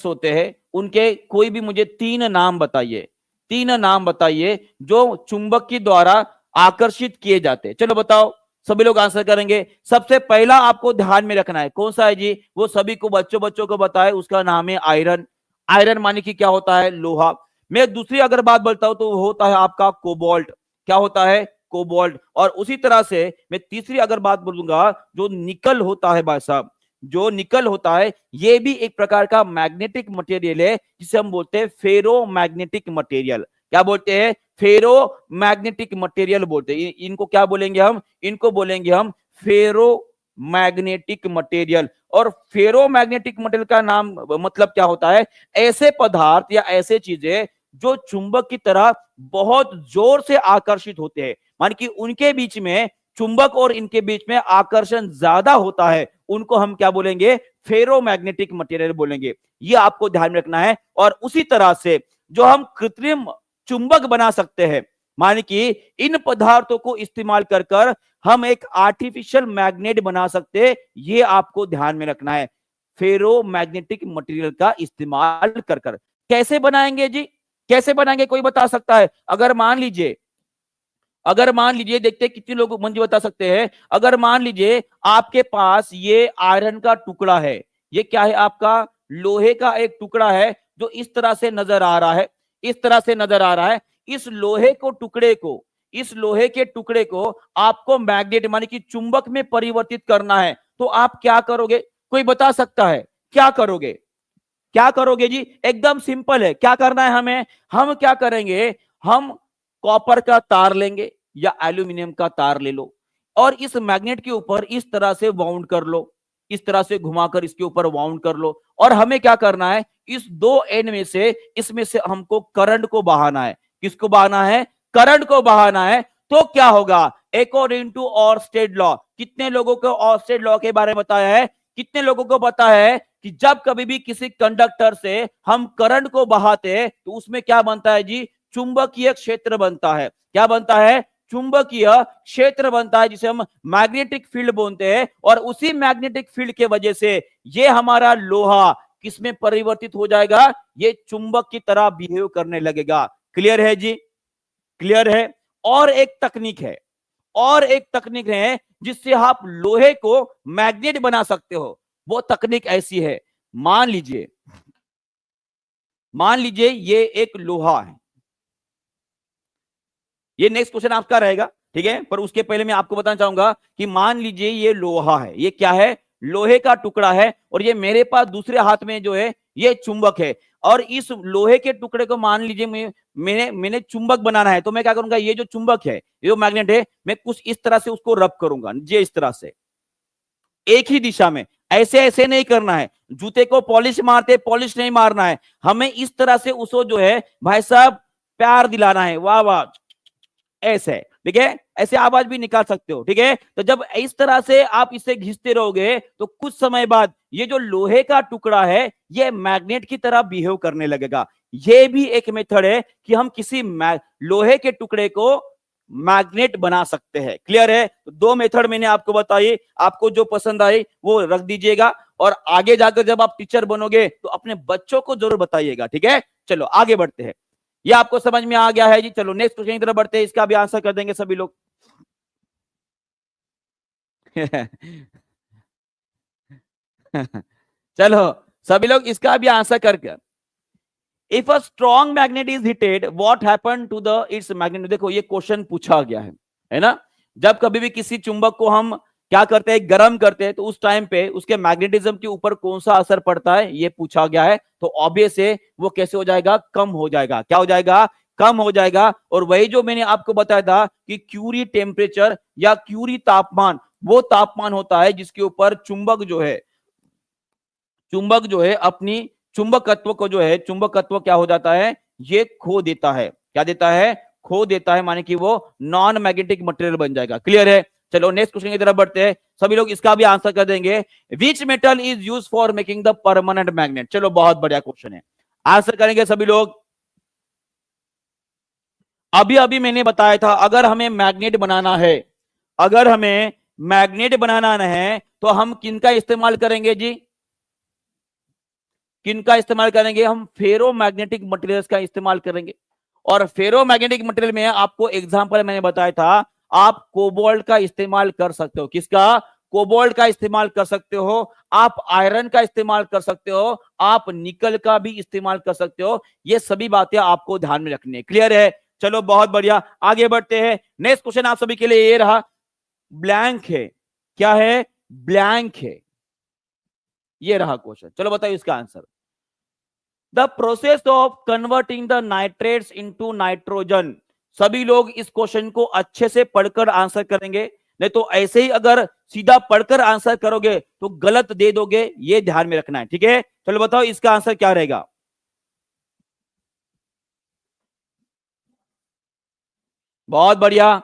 होते हैं उनके कोई भी मुझे तीन नाम बताइए, तीन नाम बताइए जो चुंबक के द्वारा आकर्षित किए जाते हैं। चलो बताओ, सभी लोग आंसर करेंगे। सबसे पहला आपको ध्यान में रखना है, कौन सा है जी? वो सभी को बच्चों को बताए, उसका नाम है आयरन। आयरन माने कि क्या होता है? लोहा। मैं दूसरी अगर बात बोलता हूं तो वो होता है आपका कोबाल्ट। क्या होता है? कोबाल्ट। और उसी तरह से मैं तीसरी अगर बात बोलूंगा, जो निकल होता है भाई साहब, जो निकल होता है ये भी एक प्रकार का मैग्नेटिक मटेरियल है, जिसे हम बोलते हैं फेरो मैग्नेटिक मटेरियल। क्या बोलते हैं? फेरो मैग्नेटिक मटेरियल बोलते हैं। इनको क्या बोलेंगे हम? इनको बोलेंगे हम फेरो मैग्नेटिक मटेरियल। और फेरो मैग्नेटिक मटेरियल का नाम मतलब क्या होता है? ऐसे पदार्थ या ऐसे चीजें जो चुंबक की तरह बहुत जोर से आकर्षित होते हैं, मान कि उनके बीच में, चुंबक और इनके बीच में आकर्षण ज्यादा होता है, उनको हम क्या बोलेंगे? फेरोमैग्नेटिक मटेरियल बोलेंगे। ये आपको ध्यान में रखना है। और उसी तरह से जो हम कृत्रिम चुंबक बना सकते हैं, माने कि इन पदार्थों को इस्तेमाल कर कर हम एक आर्टिफिशियल मैग्नेट बना सकते हैं, ये आपको ध्यान में रखना है। फेरोमैग्नेटिक मटेरियल का इस्तेमाल कर कर कैसे बनाएंगे जी? कैसे बनाएंगे, कोई बता सकता है? अगर मान लीजिए देखते हैं कितने लोग मंजी बता सकते हैं। अगर मान लीजिए आपके पास ये आयरन का टुकड़ा है, ये क्या है आपका, लोहे का एक टुकड़ा है जो इस तरह से नजर आ रहा है, इस तरह से नजर आ रहा है। इस लोहे के टुकड़े को आपको मैग्नेट माने कि चुंबक में परिवर्तित करना है, तो आप क्या करोगे? कोई बता सकता है क्या करोगे? क्या करोगे जी? एकदम सिंपल है, क्या करना है हमें? हम क्या करेंगे, हम कॉपर का तार लेंगे या एल्यूमिनियम का तार ले लो और इस मैग्नेट के ऊपर इस तरह से वाउंड कर लो, इस तरह से घुमाकर इसके ऊपर वाउंड कर लो। और हमें क्या करना है, इस दो एंड में से, इसमें से हमको करंट को बहाना है। किसको बहाना है? करंट को बहाना है। तो क्या होगा, अकॉर्डिंग टू ऑर्स्टेड लॉ, कितने लोगों को ऑर्स्टेड लॉ के बारे में बताया है? कितने लोगों को पता है कि जब कभी भी किसी कंडक्टर से हम करंट को बहाते हैं तो उसमें क्या बनता है जी? चुंबकीय क्षेत्र बनता है। क्या बनता है? चुंबकीय क्षेत्र बनता है, जिसे हम मैग्नेटिक फील्ड बोलते हैं। और उसी मैग्नेटिक फील्ड के वजह से ये हमारा लोहा किसमें परिवर्तित हो जाएगा? ये चुंबक की तरह बिहेव करने लगेगा। क्लियर है जी? क्लियर है? और एक तकनीक है, और एक तकनीक है जिससे आप लोहे को मैग्नेट बना सकते हो। वो तकनीक ऐसी है, मान लीजिए ये एक लोहा है। ये नेक्स्ट क्वेश्चन आपका रहेगा, ठीक है? पर उसके पहले मैं आपको बताना चाहूंगा कि मान लीजिए ये लोहा है, ये क्या है? लोहे का टुकड़ा है। और ये मेरे पास दूसरे हाथ में जो है ये चुंबक है। और इस लोहे के टुकड़े को मान लीजिए मैंने चुंबक बनाना है, तो मैं क्या करूंगा, ये जो चुंबक है, ये जो मैग्नेट है, मैं कुछ इस तरह से उसको रब करूंगा, ये इस तरह से एक ही दिशा में। ऐसे ऐसे नहीं करना है, जूते को पॉलिश मारते पॉलिश नहीं मारना है, हमें इस तरह से उसको जो है भाई साहब प्यार दिलाना है। वाह वाह, ऐसे, ठीक है? ऐसे आवाज भी निकाल सकते हो, ठीक है? तो जब इस तरह से आप इसे घिसते रहोगे तो कुछ समय बाद ये जो लोहे का टुकड़ा है ये मैग्नेट की तरह बिहेव करने लगेगा। ये भी एक मेथड है कि हम किसी लोहे के टुकड़े को मैग्नेट बना सकते हैं। क्लियर है? तो दो मेथड मैंने आपको बताई, आपको जो पसंद आई वो रख दीजिएगा। और आगे जाकर जब आप टीचर बनोगे तो अपने बच्चों को जरूर बताइएगा, ठीक है? चलो आगे बढ़ते हैं। ये आपको समझ में आ गया है जी? चलो नेक्स्ट क्वेश्चन की तरफ बढ़ते हैं, इसका भी आंसर कर देंगे सभी लोग। चलो सभी लोग इसका भी आंसर करके, if a strong magnet is heated what happen to the its magnet. देखो ये क्वेश्चन पूछा गया है ना? जब कभी भी किसी चुंबक को हम क्या करते हैं, गर्म करते हैं, तो उस टाइम पे उसके मैग्नेटिज्म के ऊपर कौन सा असर पड़ता है, ये पूछा गया है। तो ऑब्वियस है वो कैसे हो जाएगा, कम हो जाएगा। क्या हो जाएगा? कम हो जाएगा। और वही जो मैंने आपको बताया था कि क्यूरी टेम्परेचर या क्यूरी तापमान, वो तापमान होता है जिसके ऊपर चुंबक जो है अपनी चुंबकत्व को जो है, चुंबकत्व क्या हो जाता है, ये खो देता है। क्या देता है? खो देता है, माने कि वो नॉन मैग्नेटिक मटेरियल बन जाएगा। क्लियर है? चलो नेक्स्ट क्वेश्चन की तरफ बढ़ते हैं, सभी लोग इसका भी आंसर कर देंगे। Which metal is use for making the permanent magnet? चलो बहुत बढ़िया क्वेश्चन है, आंसर करेंगे सभी लोग। अभी अभी मैंने बताया था अगर हमें मैग्नेट बनाना है, अगर हमें मैग्नेट बनाना है तो हम किनका इस्तेमाल करेंगे जी? किनका इस्तेमाल करेंगे? हम फेरो मैग्नेटिक मटेरियल्स का इस्तेमाल करेंगे। और फेरो मैग्नेटिक मटेरियल में आपको एग्जांपल मैंने बताया था, आप कोबाल्ट का इस्तेमाल कर सकते हो। किसका? कोबाल्ट का इस्तेमाल कर सकते हो, आप आयरन का इस्तेमाल कर सकते हो, आप निकल का भी इस्तेमाल कर सकते हो। ये सभी बातें आपको ध्यान में रखनी है। क्लियर है? चलो बहुत बढ़िया, आगे बढ़ते हैं। नेक्स्ट क्वेश्चन आप सभी के लिए ये रहा, ब्लैंक है। क्या है? ब्लैंक है। ये रहा क्वेश्चन, चलो बताइए इसका answer. The process of converting the nitrates into nitrogen. सभी लोग इस क्वेश्चन को अच्छे से पढ़कर आंसर करेंगे, नहीं तो ऐसे ही अगर सीधा पढ़कर आंसर करोगे तो गलत दे दोगे, ये ध्यान में रखना है, ठीक है? चलो बताओ इसका आंसर क्या रहेगा। बहुत बढ़िया,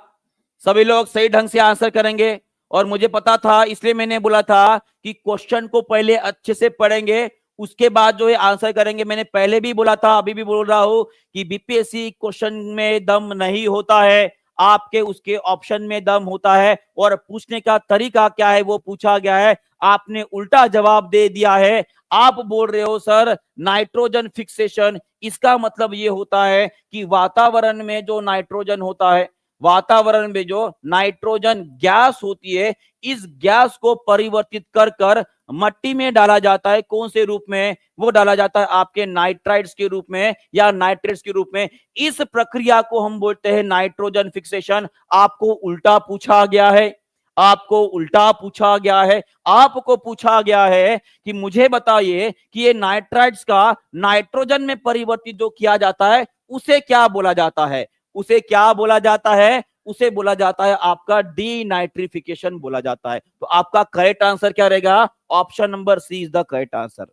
सभी लोग सही ढंग से आंसर करेंगे। और मुझे पता था, इसलिए मैंने बोला था कि क्वेश्चन को पहले अच्छे से पढ़ेंगे, उसके बाद जो है आंसर करेंगे। मैंने पहले भी बोला था, अभी भी बोल रहा हूं कि बीपीएससी क्वेश्चन में दम नहीं होता है, आपके उसके ऑप्शन में दम होता है। और पूछने का तरीका क्या है वो पूछा गया है, आपने उल्टा जवाब दे दिया है, आप बोल रहे हो सर नाइट्रोजन फिक्सेशन, इसका मतलब ये होता है कि वातावरण में जो नाइट्रोजन होता है, वातावरण में जो नाइट्रोजन गैस होती है, इस गैस को परिवर्तित कर कर मट्टी में डाला जाता है। कौन से रूप में? वो डाला जाता है आपके नाइट्राइड्स के रूप में या नाइट्रेट्स के रूप में। इस प्रक्रिया को हम बोलते हैं नाइट्रोजन फिक्सेशन। आपको उल्टा पूछा गया है, आपको उल्टा पूछा गया है, आपको पूछा गया है कि मुझे बताइए कि ये नाइट्राइड्स का नाइट्रोजन में परिवर्तित जो किया जाता है उसे क्या बोला जाता है? उसे क्या बोला जाता है? उसे बोला जाता है आपका डीनाइट्रिफिकेशन बोला जाता है। तो आपका करेक्ट आंसर क्या रहेगा? Option number C is the correct answer.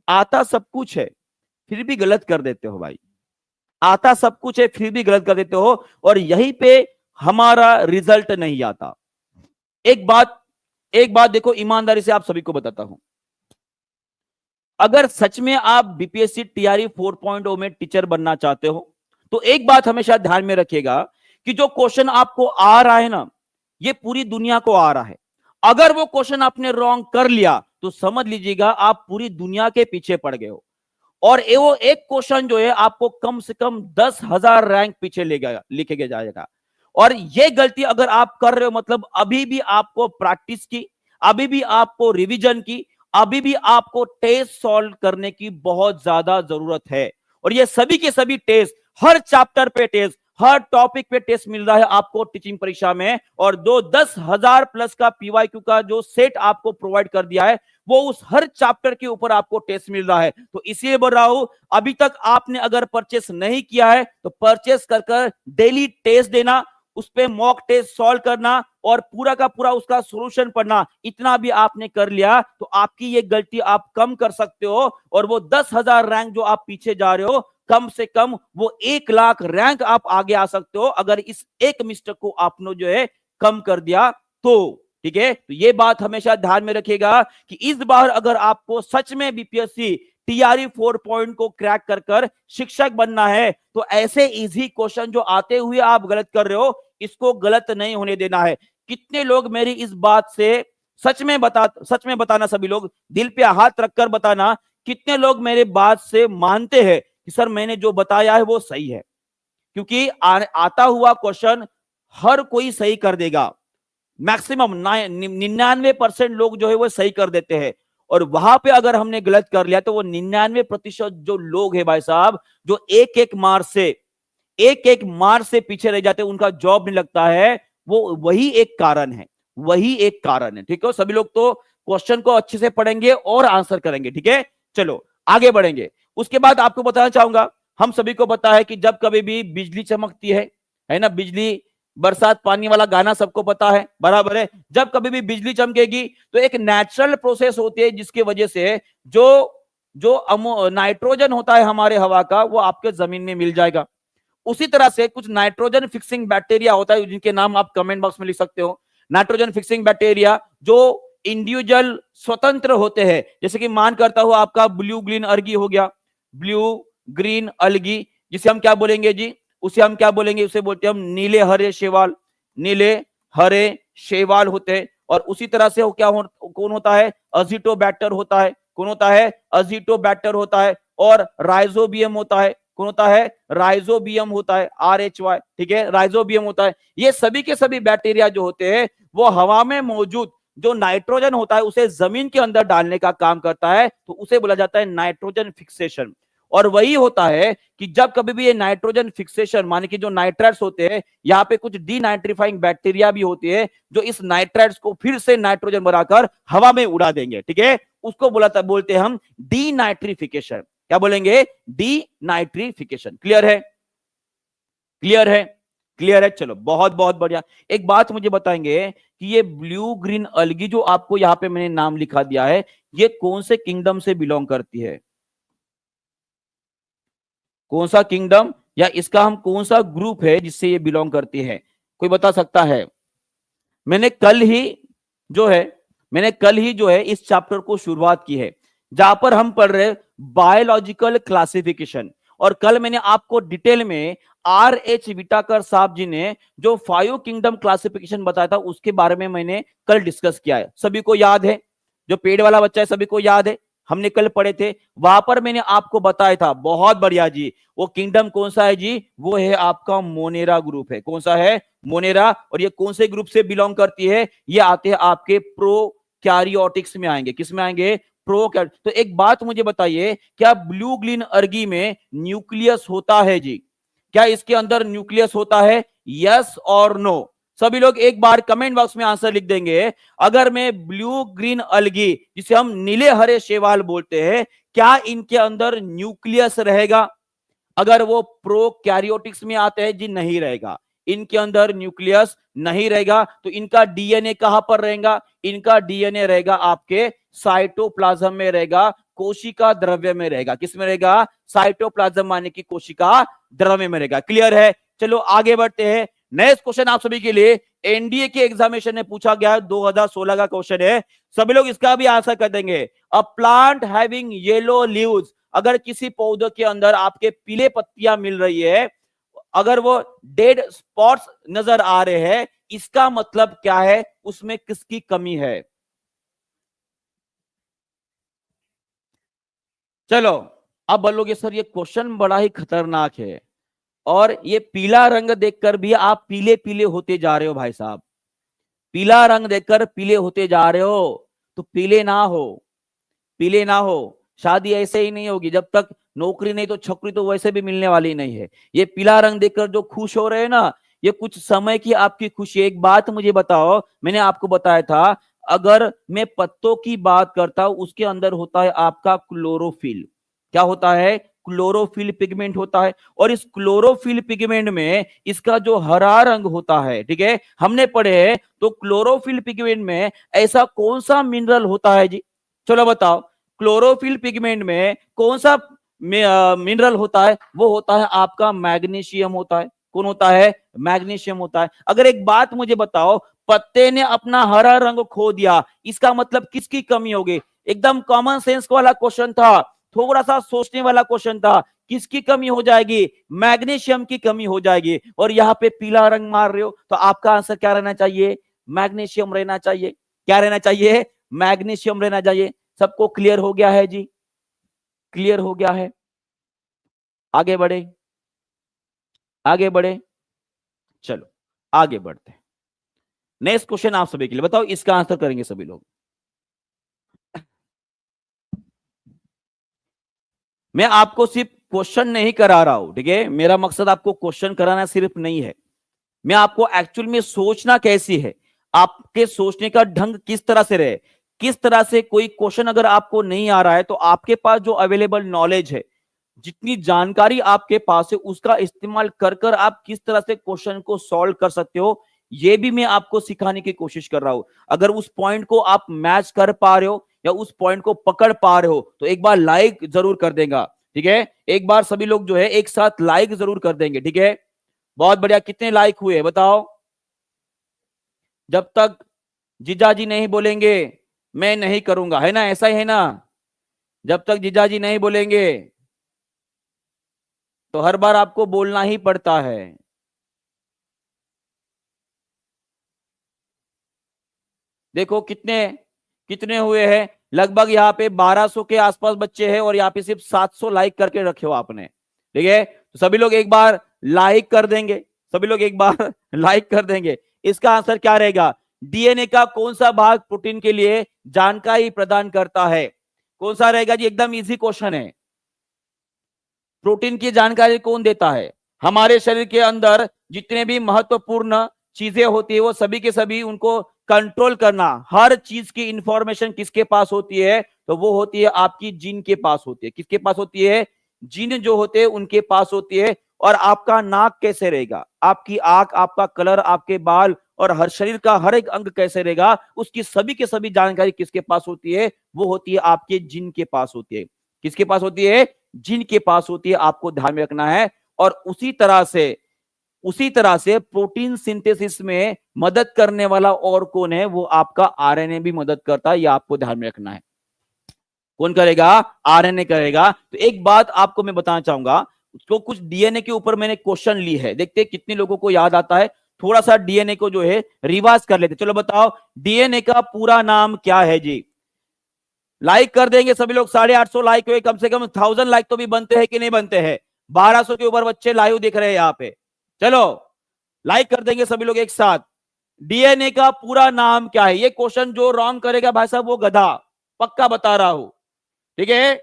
आता सब कुछ है फिर भी गलत कर देते हो भाई, आता सब कुछ है फिर भी गलत कर देते हो, और यहीं पे हमारा रिजल्ट नहीं आता। एक बात देखो, ईमानदारी से आप सभी को बताता हूं, अगर सच में आप बीपीएससी टीआरई 4.0 में टीचर बनना चाहते हो तो एक बात हमेशा ध्यान में रखिएगा कि जो क्वेश्चन आपको आ रहा है ना, ये पूरी दुनिया को आ रहा है। अगर वो क्वेश्चन आपने रॉन्ग कर लिया तो समझ लीजिएगा आप पूरी दुनिया के पीछे पड़ गए हो, और वो एक क्वेश्चन जो है आपको कम से कम 10,000 रैंक पीछे ले गया, लिखे गया जाएगा। और ये गलती अगर आप कर रहे हो मतलब अभी भी आपको प्रैक्टिस की, अभी भी आपको रिवीजन की, अभी भी आपको टेस्ट सॉल्व करने की बहुत ज्यादा जरूरत है। और ये सभी के सभी टेस्ट, हर चैप्टर पे टेस्ट, हर टॉपिक पे टेस्ट मिल रहा है आपको टीचिंग परीक्षा में, और 10,000 प्लस का पीवाईक्यू का जो सेट आपको प्रोवाइड कर दिया है वो उस हर चैप्टर के ऊपर आपको टेस्ट मिल रहा है। तो इसलिए बोल रहा हूं, अभी तक आपने अगर परचेस नहीं किया है तो परचेस कर कर डेली टेस्ट देना, उस पे मॉक टेस्ट सॉल्व करना और पूरा का पूरा उसका सॉल्यूशन पढ़ना, इतना भी आपने कर लिया तो आपकी ये गलती आप कम कर सकते हो। और वो 10,000 रैंक जो आप पीछे जा रहे हो, कम से कम वो 1,00,000 रैंक आप आगे आ सकते हो अगर इस एक मिस्टेक को आपने जो है कम कर दिया तो। ठीक है, तो ये बात हमेशा ध्यान में रखिएगा कि इस बार अगर आपको सच में बीपीएससी टीआरई 4 को क्रैक कर कर शिक्षक बनना है तो ऐसे इजी क्वेश्चन जो आते हुए आप गलत कर रहे हो, इसको गलत नहीं होने देना है। कितने लोग मेरी इस बात से सच में बताना, सभी लोग दिल पे हाथ रखकर बताना, कितने लोग मेरे बात से मानते हैं कि सर मैंने जो बताया है वो सही है? क्योंकि आता हुआ क्वेश्चन हर कोई सही कर देगा, मैक्सिमम 99% लोग जो है वो सही कर देते हैं, और वहां पे अगर हमने गलत कर लिया तो वो 99% जो लोग है भाई साहब, जो एक एक मार्क से पीछे रह जाते हैं, उनका जॉब नहीं लगता है, वो वही एक कारण है, वही एक कारण है। ठीक है, सभी लोग तो क्वेश्चन को अच्छे से पढ़ेंगे और आंसर करेंगे। ठीक है, चलो आगे बढ़ेंगे। उसके बाद आपको बताना चाहूंगा, हम सभी को पता है कि जब कभी भी बिजली चमकती है ना, बिजली बरसात पानी वाला गाना सबको पता है, बराबर है। जब कभी भी बिजली चमकेगी तो एक नेचुरल प्रोसेस होती है जिसकी वजह से जो जो नाइट्रोजन होता है हमारे हवा का, वो आपके जमीन में मिल जाएगा। उसी तरह से कुछ नाइट्रोजन फिक्सिंग बैक्टीरिया होता है जिनके नाम आप कमेंट बॉक्स में लिख सकते हो। नाइट्रोजन फिक्सिंग बैक्टीरिया जो इंडिविजुअल स्वतंत्र होते हैं, जैसे कि मान करता हूं आपका ब्लू ग्रीन अर्गी हो गया, ब्लू ग्रीन अलगी, जिसे हम क्या बोलेंगे जी, उसे हम क्या बोलेंगे, उसे बोलते हैं हम नीले हरे शैवाल, नीले हरे शैवाल होते हैं। और उसी तरह से कौन होता है, अजीटोबैक्टर होता है। कौन होता है, अजीटोबैक्टर होता है। और राइजोबियम होता है। कौन होता है, राइजोबियम होता है, RHY। ठीक है, राइजोबियम होता है। ये सभी के सभी बैक्टीरिया जो होते हैं वो हवा में मौजूद जो नाइट्रोजन होता है उसे जमीन के अंदर डालने का काम करता है, तो उसे बोला जाता है नाइट्रोजन फिक्सेशन। और वही होता है कि जब कभी भी ये नाइट्रोजन फिक्सेशन, माने कि जो नाइट्राइड्स होते हैं, यहाँ पे कुछ डीनाइट्रीफाइंग बैक्टीरिया भी होती है जो इस नाइट्राइड्स को फिर से नाइट्रोजन बनाकर हवा में उड़ा देंगे। ठीक है, उसको बोलते हैं हम डीनाइट्रिफिकेशन। क्या बोलेंगे, डीनाइट्रिफिकेशन। क्लियर है, क्लियर है, क्लियर है। चलो बहुत बहुत बढ़िया। एक बात मुझे बताएंगे कि ये ब्लू ग्रीन अलगी जो आपको यहाँ पे मैंने नाम लिखा दिया है, ये कौन से किंगडम से बिलोंग करती है? कौन सा किंगडम या इसका हम कौन सा ग्रुप है जिससे ये बिलोंग करती है? कोई बता सकता है? मैंने कल ही जो है इस चैप्टर को शुरुआत की है जहां पर हम पढ़ रहे बायोलॉजिकल क्लासिफिकेशन, और कल मैंने आपको डिटेल में RH विटाकर साहब जी ने जो 5 किंगडम क्लासिफिकेशन बताया था उसके बारे में मैंने कल डिस्कस किया है। सभी को याद है? जो पेड़ वाला बच्चा है सभी को याद है? हमने कल पढ़े थे, वहां पर मैंने आपको बताया था। बहुत बढ़िया जी। वो किंगडम कौन सा है जी? वो है आपका मोनेरा ग्रुप है। कौन सा है? मोनेरा। और ये कौन से ग्रुप से बिलोंग करती है? ये आते हैं आपके प्रोकैरियोटिक्स में आएंगे। किस में आएंगे? तो एक बात मुझे बताइए, क्या ब्लू ग्रीन अर्गी में न्यूक्लियस होता है जी? क्या इसके अंदर न्यूक्लियस होता है? यस और नो? सभी लोग एक बार कमेंट बॉक्स में आंसर लिख देंगे। अगर मैं ब्लू ग्रीन अलगी, जिसे हम नीले हरे शैवाल बोलते हैं, क्या इनके अंदर न्यूक्लियस रहेगा? अगर वो प्रोकैरियोटिक्स में आते हैं जी, नहीं रहेगा। इनके अंदर न्यूक्लियस नहीं रहेगा। तो इनका डीएनए कहां पर रहेगा? इनका डीएनए रहेगा आपके साइटोप्लाज्म में रहेगा, कोशिका द्रव्य में रहेगा। किस में रहेगा? साइटोप्लाज्म माने की कोशिका द्रव्य में रहेगा। क्लियर है? चलो आगे बढ़ते हैं। नेक्स्ट क्वेश्चन आप सभी के लिए एनडीए के एग्जामिनेशन में पूछा गया 2016 का क्वेश्चन है। सभी लोग इसका भी आंसर कर देंगे। A plant having yellow leaves, अगर किसी पौधे के अंदर आपके पीले पत्तियां मिल रही है, अगर वो डेड स्पॉट्स नजर आ रहे हैं, इसका मतलब क्या है? उसमें किसकी कमी है? चलो अब बोलोगे सर ये क्वेश्चन बड़ा ही खतरनाक है, और ये पीला रंग देखकर भी आप पीले पीले होते जा रहे हो भाई साहब। पीला रंग देखकर पीले होते जा रहे हो, तो पीले ना हो, पीले ना हो। शादी ऐसे ही नहीं होगी, जब तक नौकरी नहीं तो छोकरी तो वैसे भी मिलने वाली नहीं है। ये पीला रंग देखकर जो खुश हो रहे हैं ना, ये कुछ समय की आपकी खुशी। एक बात मुझे बताओ, मैंने आपको बताया था, अगर मैं पत्तों की बात करता हूं, उसके अंदर होता है आपका क्लोरोफिल। क्या होता है? क्लोरोफिल पिगमेंट होता है। और इस क्लोरोफिल पिगमेंट में इसका जो हरा रंग होता है, ठीक है, हमने पढ़े हैं। तो क्लोरोफिल पिगमेंट में ऐसा कौन सा मिनरल होता है जी? चलो बताओ, क्लोरोफिल पिगमेंट में कौन सा मिनरल होता है? वो होता है आपका मैग्नीशियम होता है। कौन होता है? मैग्नीशियम होता है। अगर एक बात मुझे बताओ, पत्ते ने अपना हरा रंग खो दिया, इसका मतलब किसकी कमी होगी? एकदम कॉमन सेंस वाला क्वेश्चन था, थोड़ा सा सोचने वाला क्वेश्चन था। किसकी कमी हो जाएगी? मैग्नीशियम की कमी हो जाएगी। और यहाँ पे पीला रंग मार रहे हो, तो आपका आंसर क्या रहना चाहिए? मैग्नीशियम रहना चाहिए। क्या रहना चाहिए? मैग्नीशियम रहना चाहिए। सबको क्लियर हो गया है जी? क्लियर हो गया है? आगे बढ़े, आगे बढ़े। चलो आगे बढ़ते हैं। नेक्स्ट क्वेश्चन आप सभी के लिए, बताओ इसका आंसर करेंगे सभी लोग। मैं आपको सिर्फ क्वेश्चन नहीं करा रहा हूं, ठीक है? मेरा मकसद आपको क्वेश्चन कराना सिर्फ नहीं है, मैं आपको एक्चुअल में सोचना कैसी है, आपके सोचने का ढंग किस तरह से रहे, किस तरह से कोई क्वेश्चन अगर आपको नहीं आ रहा है, तो आपके पास जो अवेलेबल नॉलेज है, जितनी जानकारी आपके पास है, उसका इस्तेमाल कर कर आप किस तरह से क्वेश्चन को सॉल्व कर सकते हो, ये भी मैं आपको सिखाने की कोशिश कर रहा हूं। अगर उस पॉइंट को आप मैच कर पा रहे हो या उस पॉइंट को पकड़ पा रहे हो, तो एक बार लाइक जरूर कर देगा, ठीक है? एक बार सभी लोग जो है एक साथ लाइक जरूर कर देंगे, ठीक है? बहुत बढ़िया। कितने लाइक हुए बताओ? जब तक जीजाजी नहीं बोलेंगे मैं नहीं करूंगा, है ना? ऐसा ही है ना? जब तक जीजाजी नहीं बोलेंगे तो हर बार आपको बोलना ही पड़ता है। देखो कितने कितने हुए हैं, लगभग यहाँ पे 1200 के आसपास बच्चे हैं, और यहाँ पे सिर्फ 700 लाइक करके रखे हो आपने, ठीक है? तो सभी लोग एक बार लाइक कर देंगे, सभी लोग एक बार लाइक कर देंगे। इसका आंसर क्या रहेगा? डीएनए का कौन सा भाग प्रोटीन के लिए जानकारी प्रदान करता है? कौन सा रहेगा जी? एकदम इजी क्वेश्चन है। प्रोटीन की जानकारी कौन देता है? हमारे शरीर के अंदर जितने भी महत्वपूर्ण चीजें होती है, वो सभी के सभी उनको कंट्रोल करना, हर चीज की इंफॉर्मेशन किसके पास होती है? तो वो होती है आपकी जीन के पास होती है। किसके पास होती है? जीन जो होते हैं उनके पास होती है। और आपका नाक कैसे रहेगा, आपकी आंख, आपका कलर, आपके बाल, और हर शरीर का हर एक अंग कैसे रहेगा, उसकी सभी के सभी जानकारी किसके पास होती है? वो होती है आपके जीन के पास होती है। किसके पास होती है? जीन के पास होती है। आपको ध्यान में रखना है। और उसी तरह से प्रोटीन सिंथेसिस में मदद करने वाला और कौन है? वो आपका आरएनए भी मदद करता है, ये आपको ध्यान में रखना है। कौन करेगा? आरएनए करेगा। तो एक बात आपको मैं बताना चाहूंगा, तो कुछ डीएनए के ऊपर मैंने क्वेश्चन ली है, देखते हैं कितने लोगों को याद आता है। थोड़ा सा डीएनए को जो है रिवाज कर लेते। चलो बताओ, डीएनए का पूरा नाम क्या है जी? लाइक कर देंगे सभी लोग, 850 लाइक हुए, कम से कम 1000 लाइक तो भी बनते हैं कि नहीं बनते हैं? 1200 के ऊपर बच्चे लाइव दिख रहे हैं यहाँ पे। चलो लाइक कर देंगे सभी लोग एक साथ। डीएनए का पूरा नाम क्या है? ये क्वेश्चन जो रॉन्ग करेगा भाई साहब वो गधा, पक्का बता रहा हूं, ठीक है?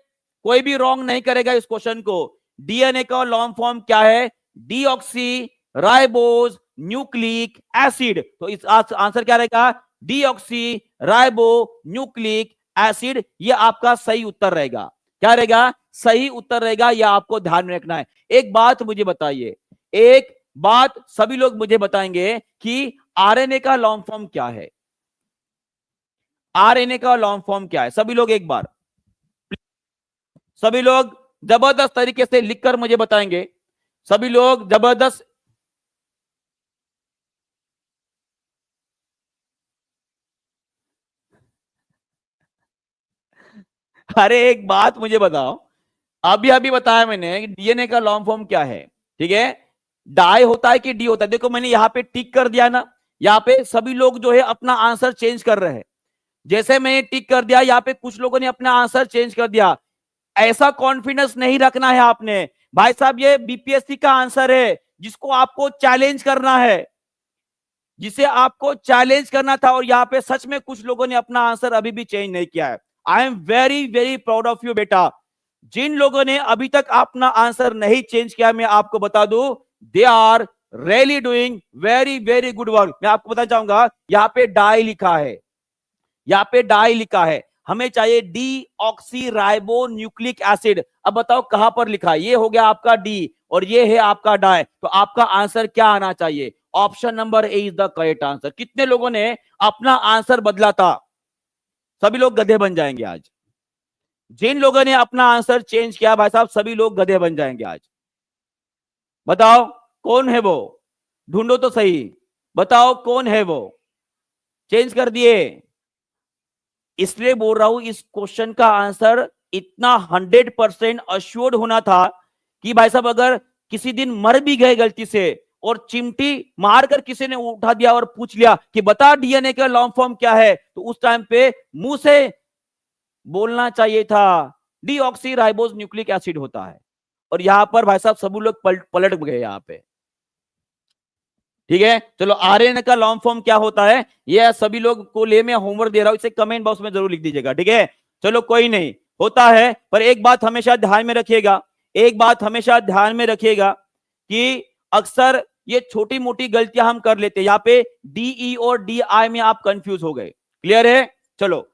कोई भी रॉन्ग नहीं करेगा इस क्वेश्चन को। डीएनए का लॉन्ग फॉर्म क्या है? Deoxy ribose nucleic acid. तो इस आंसर क्या रहेगा? Deoxy ribo nucleic acid. ये आपका सही उत्तर रहेगा। क्या रहेगा? सही उत्तर रहेगा। यह आपको ध्यान में रखना है। एक बात मुझे बताइए, एक बात सभी लोग मुझे बताएंगे कि आरएनए का लॉन्ग फॉर्म क्या है? आरएनए का लॉन्ग फॉर्म क्या है? सभी लोग एक बार, सभी लोग जबरदस्त तरीके से लिखकर मुझे बताएंगे। सभी लोग जबरदस्त। अरे एक बात मुझे बताओ, अभी अभी बताया मैंने डीएनए का लॉन्ग फॉर्म क्या है, ठीक है? डाई होता है कि डी होता है? देखो मैंने यहां पे टिक कर दिया ना, यहां पे सभी लोग जो है अपना आंसर चेंज कर रहे हैं। जैसे मैंने टिक कर दिया, यहां पे कुछ लोगों ने अपना आंसर चेंज कर दिया। ऐसा कॉन्फिडेंस नहीं रखना है आपने भाई साहब। ये बीपीएससी का आंसर है जिसको आपको चैलेंज करना है, जिसे आपको चैलेंज करना था। और यहां पे सच में कुछ लोगों ने अपना आंसर अभी भी चेंज नहीं किया है। I am very very proud of you बेटा। जिन लोगों ने अभी तक अपना आंसर नहीं चेंज किया, मैं आपको बता दूं, they are really doing very very good work. मैं आपको बताना चाहूंगा, यहां पे डाई लिखा है, यहां पे डाई लिखा है, हमें चाहिए D oxy ribo nucleic acid. अब बताओ कहां पर लिखा है? ये हो गया आपका डी और ये है आपका डाई। तो आपका आंसर क्या आना चाहिए? Option number A is the correct answer. कितने लोगों ने अपना आंसर बदला था? सभी लोग गधे बन जाएंगे आज। जिन लोगों ने अपना आंसर चेंज किया भाई साहब, सभी लोग गधे बन जाएंगे आज। बताओ कौन है वो? ढूंढो तो सही, बताओ कौन है वो? चेंज कर दिए। इसलिए बोल रहा हूं, इस क्वेश्चन का आंसर इतना 100% अश्योर्ड होना था कि भाई साहब अगर किसी दिन मर भी गए गलती से और चिमटी मारकर किसी ने उठा दिया और पूछ लिया कि बता डीएनए का लॉन्ग फॉर्म क्या है, तो उस टाइम पे मुंह से बोलना चाहिए था डीऑक्सी राइबोज न्यूक्लिक एसिड होता है। और यहां पर भाई साहब सभी लोग पलट गए यहां पे, ठीक है? चलो आरएनए का लॉन्ग फॉर्म क्या होता है, ये सभी लोग को ले मैं होमवर्क दे रहा हूं, इसे कमेंट बॉक्स में जरूर लिख दीजिएगा, ठीक है? चलो कोई नहीं, होता है। पर एक बात हमेशा ध्यान में रखिएगा, एक बात हमेशा ध्यान में रखिएगा कि अक्सर ये छोटी मोटी गलतियां हम कर लेते हैं। यहाँ पे डीई और डी आई में आप कंफ्यूज हो गए। क्लियर है? चलो,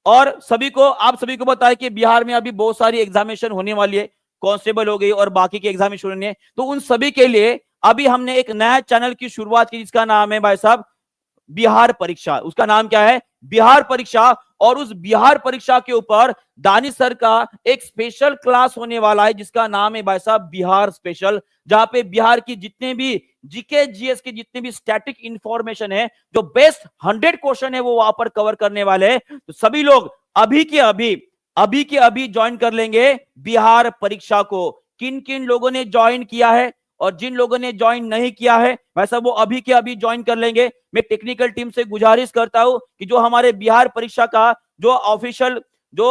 और सभी को, आप सभी को बताया कि बिहार में अभी बहुत सारी एग्जामिनेशन होने वाली है, कांस्टेबल हो गई और बाकी के एग्जामिनेशन होने हैं। तो उन सभी के लिए अभी हमने एक नया चैनल की शुरुआत की जिसका नाम है भाई साहब बिहार परीक्षा। उसका नाम क्या है? बिहार परीक्षा। और उस बिहार परीक्षा के ऊपर दानिश सर का एक स्पेशल क्लास होने वाला है जिसका नाम है भाई साहब बिहार स्पेशल, जहां पे बिहार की जितने भी जीके जीएस के जितने भी स्टैटिक इंफॉर्मेशन है, जो बेस्ट 100 क्वेश्चन है, वो वहां पर कवर करने वाले हैं। तो सभी लोग अभी के अभी ज्वाइन कर लेंगे बिहार परीक्षा को। किन किन लोगों ने ज्वाइन किया है और जिन लोगों ने ज्वाइन नहीं किया है वैसा वो अभी के अभी ज्वाइन कर लेंगे। मैं टेक्निकल टीम से गुजारिश करता हूं कि जो हमारे बिहार परीक्षा का जो ऑफिशियल जो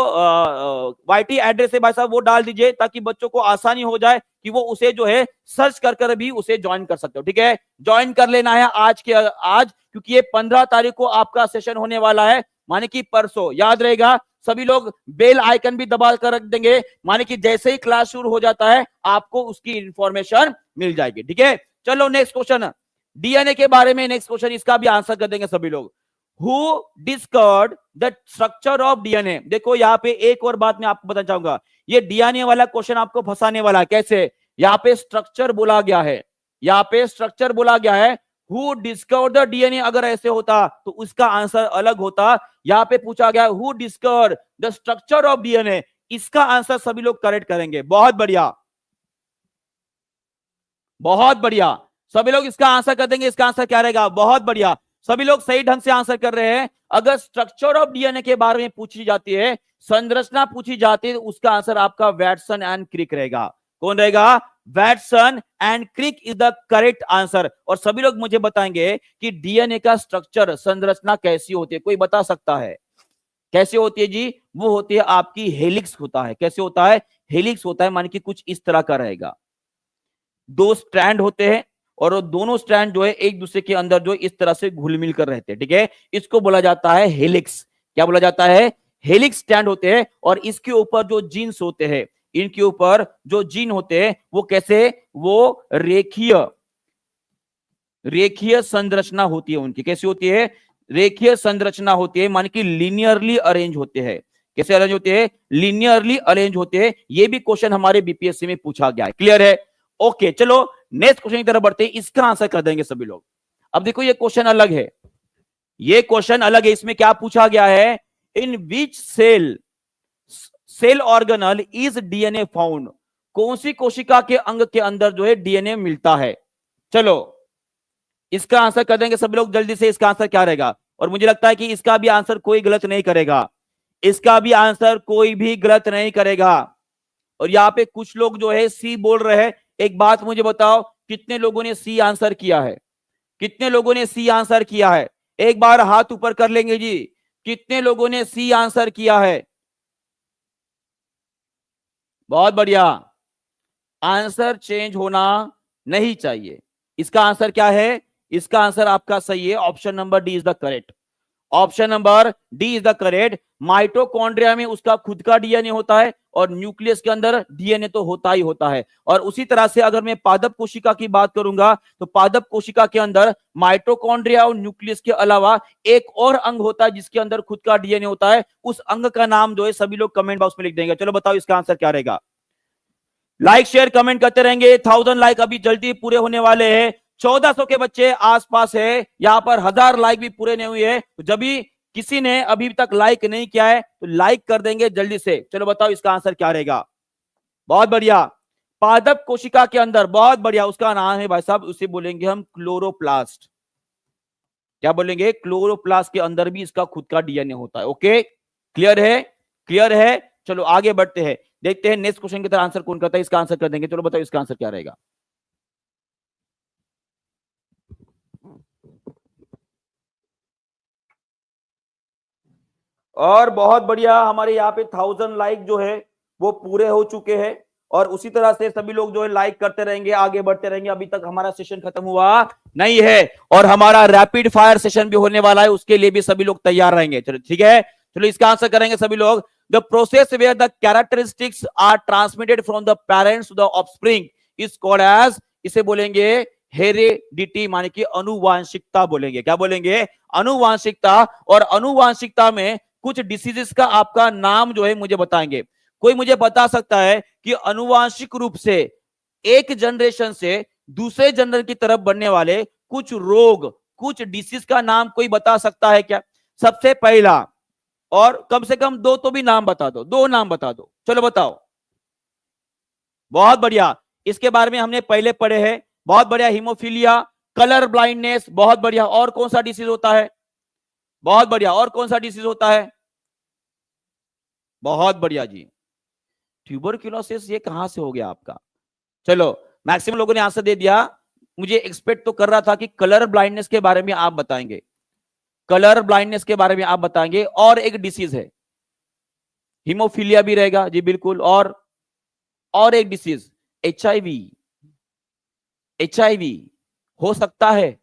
वाईटी एड्रेस है भाई साहब वो डाल दीजिए, ताकि बच्चों को आसानी हो जाए कि वो उसे जो है सर्च कर भी उसे ज्वाइन कर सकते हो, ठीक है? ज्वाइन कर लेना है आज के आज, क्योंकि ये 15 तारीख को आपका सेशन होने वाला है, माने कि परसों। याद रहेगा, सभी लोग बेल आइकन भी दबा कर रख देंगे, माने कि जैसे ही क्लास शुरू हो जाता है आपको उसकी इंफॉर्मेशन मिल जाएगी, ठीक है? चलो नेक्स्ट क्वेश्चन, डीएनए के बारे में नेक्स्ट क्वेश्चन, इसका भी आंसर कर देंगे सभी लोग। Who discovered the structure of DNA? देखो यहां पे एक और बात मैं आपको बताना चाहूंगा, ये डीएनए वाला क्वेश्चन आपको फंसाने वाला है। कैसे? यहां पे स्ट्रक्चर बोला गया है, यहां पे स्ट्रक्चर बोला गया है। हु डिस्कवर्ड द डीएनए अगर ऐसे होता तो उसका आंसर अलग होता। यहां पे पूछा गया who discovered the structure of DNA, इसका आंसर सभी लोग करेक्ट करेंगे। बहुत बढ़िया, बहुत बढ़िया, सभी लोग इसका आंसर कर देंगे। इसका आंसर क्या रहेगा? बहुत बढ़िया, सभी लोग सही ढंग से आंसर कर रहे हैं। अगर स्ट्रक्चर ऑफ डीएनए के बारे में पूछी जाती है, संरचना पूछी जाती है, तो उसका आंसर आपका वैटसन एंड क्रिक रहेगा। कौन रहेगा? Watson and Crick is the correct answer. और सभी लोग मुझे बताएंगे कि डीएनए का स्ट्रक्चर, संरचना कैसी होती है, कोई बता सकता है? कैसे होती है जी? वो होती है आपकी हेलिक्स होता है। कैसे होता है? हेलिक्स होता है, मान कि कुछ इस तरह का रहेगा। दो स्ट्रैंड होते हैं और वो दोनों स्ट्रैंड जो है एक दूसरे के अंदर जो इस तरह से घुल मिल कर रहते हैं, ठीक है। इसको बोला जाता है हेलिक्स। क्या बोला जाता है? हेलिक्स स्ट्रैंड होते हैं। और इसके ऊपर जो जीन्स होते हैं, इनके ऊपर जो जीन होते हैं वो कैसे, वो रेखीय रेखीय संरचना होती है उनकी। कैसी होती है? रेखीय संरचना होती है, मान कि लीनियरली अरेंज होते हैं। कैसे अरेंज होते हैं? लीनियरली अरेंज होते हैं। ये भी क्वेश्चन हमारे बीपीएससी में पूछा गया है। क्लियर है? ओके, चलो नेक्स्ट क्वेश्चन की तरफ बढ़ते हैं। इसका आंसर कर देंगे सभी लोग। अब देखो ये क्वेश्चन अलग है, ये क्वेश्चन अलग है। इसमें क्या पूछा गया है? In which cell organelle is DNA found? कौन सी कोशिका के अंग के अंदर जो है डीएनए मिलता है? चलो इसका आंसर कर देंगे सभी लोग जल्दी से। इसका आंसर क्या रहेगा? और मुझे लगता है कि इसका भी आंसर कोई गलत नहीं करेगा। इसका भी आंसर कोई भी गलत नहीं करेगा। और यहाँ पे कुछ लोग जो है सी बोल रहे हैं। एक बात मुझे बताओ, कितने लोगों ने सी आंसर किया है? कितने लोगों ने सी आंसर किया है? एक बार हाथ ऊपर कर लेंगे जी। कितने लोगों ने सी आंसर किया है? बहुत बढ़िया। आंसर चेंज होना नहीं चाहिए। इसका आंसर क्या है? इसका आंसर आपका सही है, option number D is the correct. Option number D is the correct. Mitochondria में उसका खुद का डीएनए होता है और न्यूक्लियस के अंदर डीएनए तो होता ही होता है। और उसी तरह से अगर मैं पादप कोशिका की बात करूंगा तो पादप कोशिका के अंदर माइटोकॉन्ड्रिया और न्यूक्लियस के अलावा एक और अंग होता है जिसके अंदर खुद का डीएनए होता है। उस अंग का नाम जो है सभी लोग कमेंट बॉक्स में लिख देंगे। चलो बताओ इसका आंसर क्या रहेगा? लाइक शेयर कमेंट करते रहेंगे। 1000 लाइक अभी जल्दी पूरे होने वाले हैं। 1400 के बच्चे आसपास है, यहां पर 1000 लाइक भी पूरे नहीं हुए हैं। तो जब भी किसी ने अभी तक लाइक नहीं किया है तो लाइक कर देंगे जल्दी से। चलो बताओ इसका आंसर क्या रहेगा? बहुत बढ़िया। पादप कोशिका के अंदर, बहुत बढ़िया, उसका नाम है भाई साहब, उसे बोलेंगे हम क्लोरोप्लास्ट। क्या बोलेंगे? क्लोरोप्लास्ट के अंदर भी इसका खुद का डीएनए होता है। ओके, क्लियर है? क्लियर है? चलो आगे बढ़ते हैं, देखते हैं नेक्स्ट क्वेश्चन की तरह आंसर कौन करता है। इसका आंसर कर देंगे। चलो बताओ इसका आंसर क्या रहेगा? और बहुत बढ़िया, हमारे यहाँ पे 1000 लाइक जो है वो पूरे हो चुके हैं। और उसी तरह से सभी लोग जो है लाइक करते रहेंगे, आगे बढ़ते रहेंगे। अभी तक हमारा सेशन खत्म हुआ नहीं है और हमारा रैपिड फायर सेशन भी होने वाला है, उसके लिए भी सभी लोग तैयार रहेंगे। चलो ठीक है, चलो इसका आंसर करेंगे सभी लोग। The process where the characteristics are transmitted from the parents to the offspring is called as, इसे बोलेंगे हेरेडिटी, माने कि अनुवांशिकता बोलेंगे। क्या बोलेंगे? अनुवांशिकता। और अनुवांशिकता में कुछ डिसीजेस का आपका नाम जो है मुझे बताएंगे। कोई मुझे बता सकता है कि अनुवांशिक रूप से एक जनरेशन से दूसरे जनरेशन की तरफ बढ़ने वाले कुछ रोग, कुछ डिसीज का नाम कोई बता सकता है क्या? सबसे पहला, और कम से कम दो तो भी नाम बता दो, दो नाम बता दो। चलो बताओ। बहुत बढ़िया, इसके बारे में हमने पहले पढ़े हैं। बहुत बढ़िया, हीमोफीलिया, कलर ब्लाइंडनेस, बहुत बढ़िया। और कौन सा डिसीज होता है? बहुत बढ़िया, और कौन सा डिसीज होता है? बहुत बढ़िया जी, ट्यूबरक्यूलोसिस। ये कहां से हो गया आपका? चलो मैक्सिमम लोगों ने आंसर दे दिया। मुझे एक्सपेक्ट तो कर रहा था कि कलर ब्लाइंडनेस के बारे में आप बताएंगे, कलर ब्लाइंडनेस के बारे में आप बताएंगे। और एक डिसीज है, हीमोफीलिया भी रहेगा जी, बिल्कुल। और एक डिसीज एचआईवी। एचआईवी हो सकता है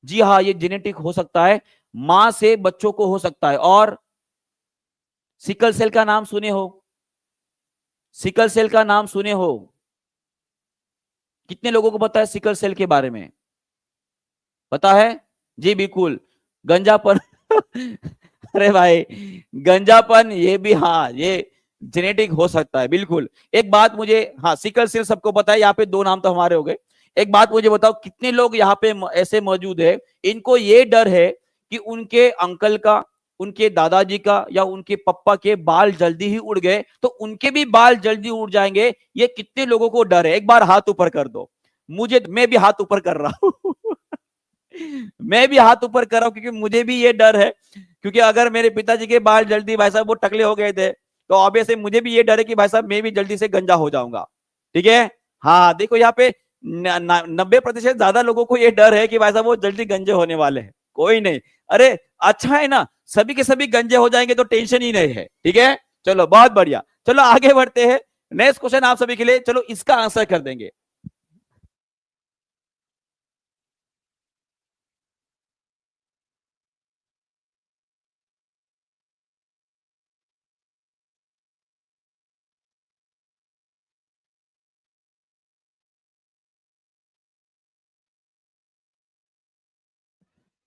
जी, हाँ, ये जेनेटिक हो सकता है, मां से बच्चों को हो सकता है। और सिकल सेल का नाम सुने हो? सिकल सेल का नाम सुने हो? कितने लोगों को पता है सिकल सेल के बारे में? पता है जी, बिल्कुल। गंजापन अरे भाई, गंजापन ये भी, हाँ, ये जेनेटिक हो सकता है, बिल्कुल। एक बात मुझे, हाँ, सिकल सेल सबको पता है। यहाँ पे दो नाम तो हमारे हो गए। एक बात मुझे बताओ, कितने लोग यहाँ पे ऐसे मौजूद है इनको ये डर है कि उनके अंकल का, उनके दादाजी का या उनके पप्पा के बाल जल्दी ही उड़ गए तो उनके भी बाल जल्दी उड़ जाएंगे? ये कितने लोगों को डर है? एक बार हाथ ऊपर कर दो। मुझे, मैं भी हाथ ऊपर कर रहा हूं मैं भी हाथ ऊपर कर रहा हूं क्योंकि मुझे भी ये डर है। क्योंकि अगर मेरे पिताजी के बाल जल्दी, भाई साहब, वो टकले हो गए थे तो ऑब्वियसली मुझे भी ये डर है कि भाई साहब मैं भी जल्दी से गंजा हो जाऊंगा। ठीक है, हाँ, देखो यहाँ पे 90% ज्यादा लोगों को ये डर है कि भाई साहब वो जल्दी गंजे होने वाले हैं। कोई नहीं। अरे अच्छा है ना, सभी के सभी गंजे हो जाएंगे तो टेंशन ही नहीं है। ठीक है, चलो बहुत बढ़िया। चलो आगे बढ़ते हैं। नेक्स्ट क्वेश्चन आप सभी के लिए, चलो इसका आंसर कर देंगे।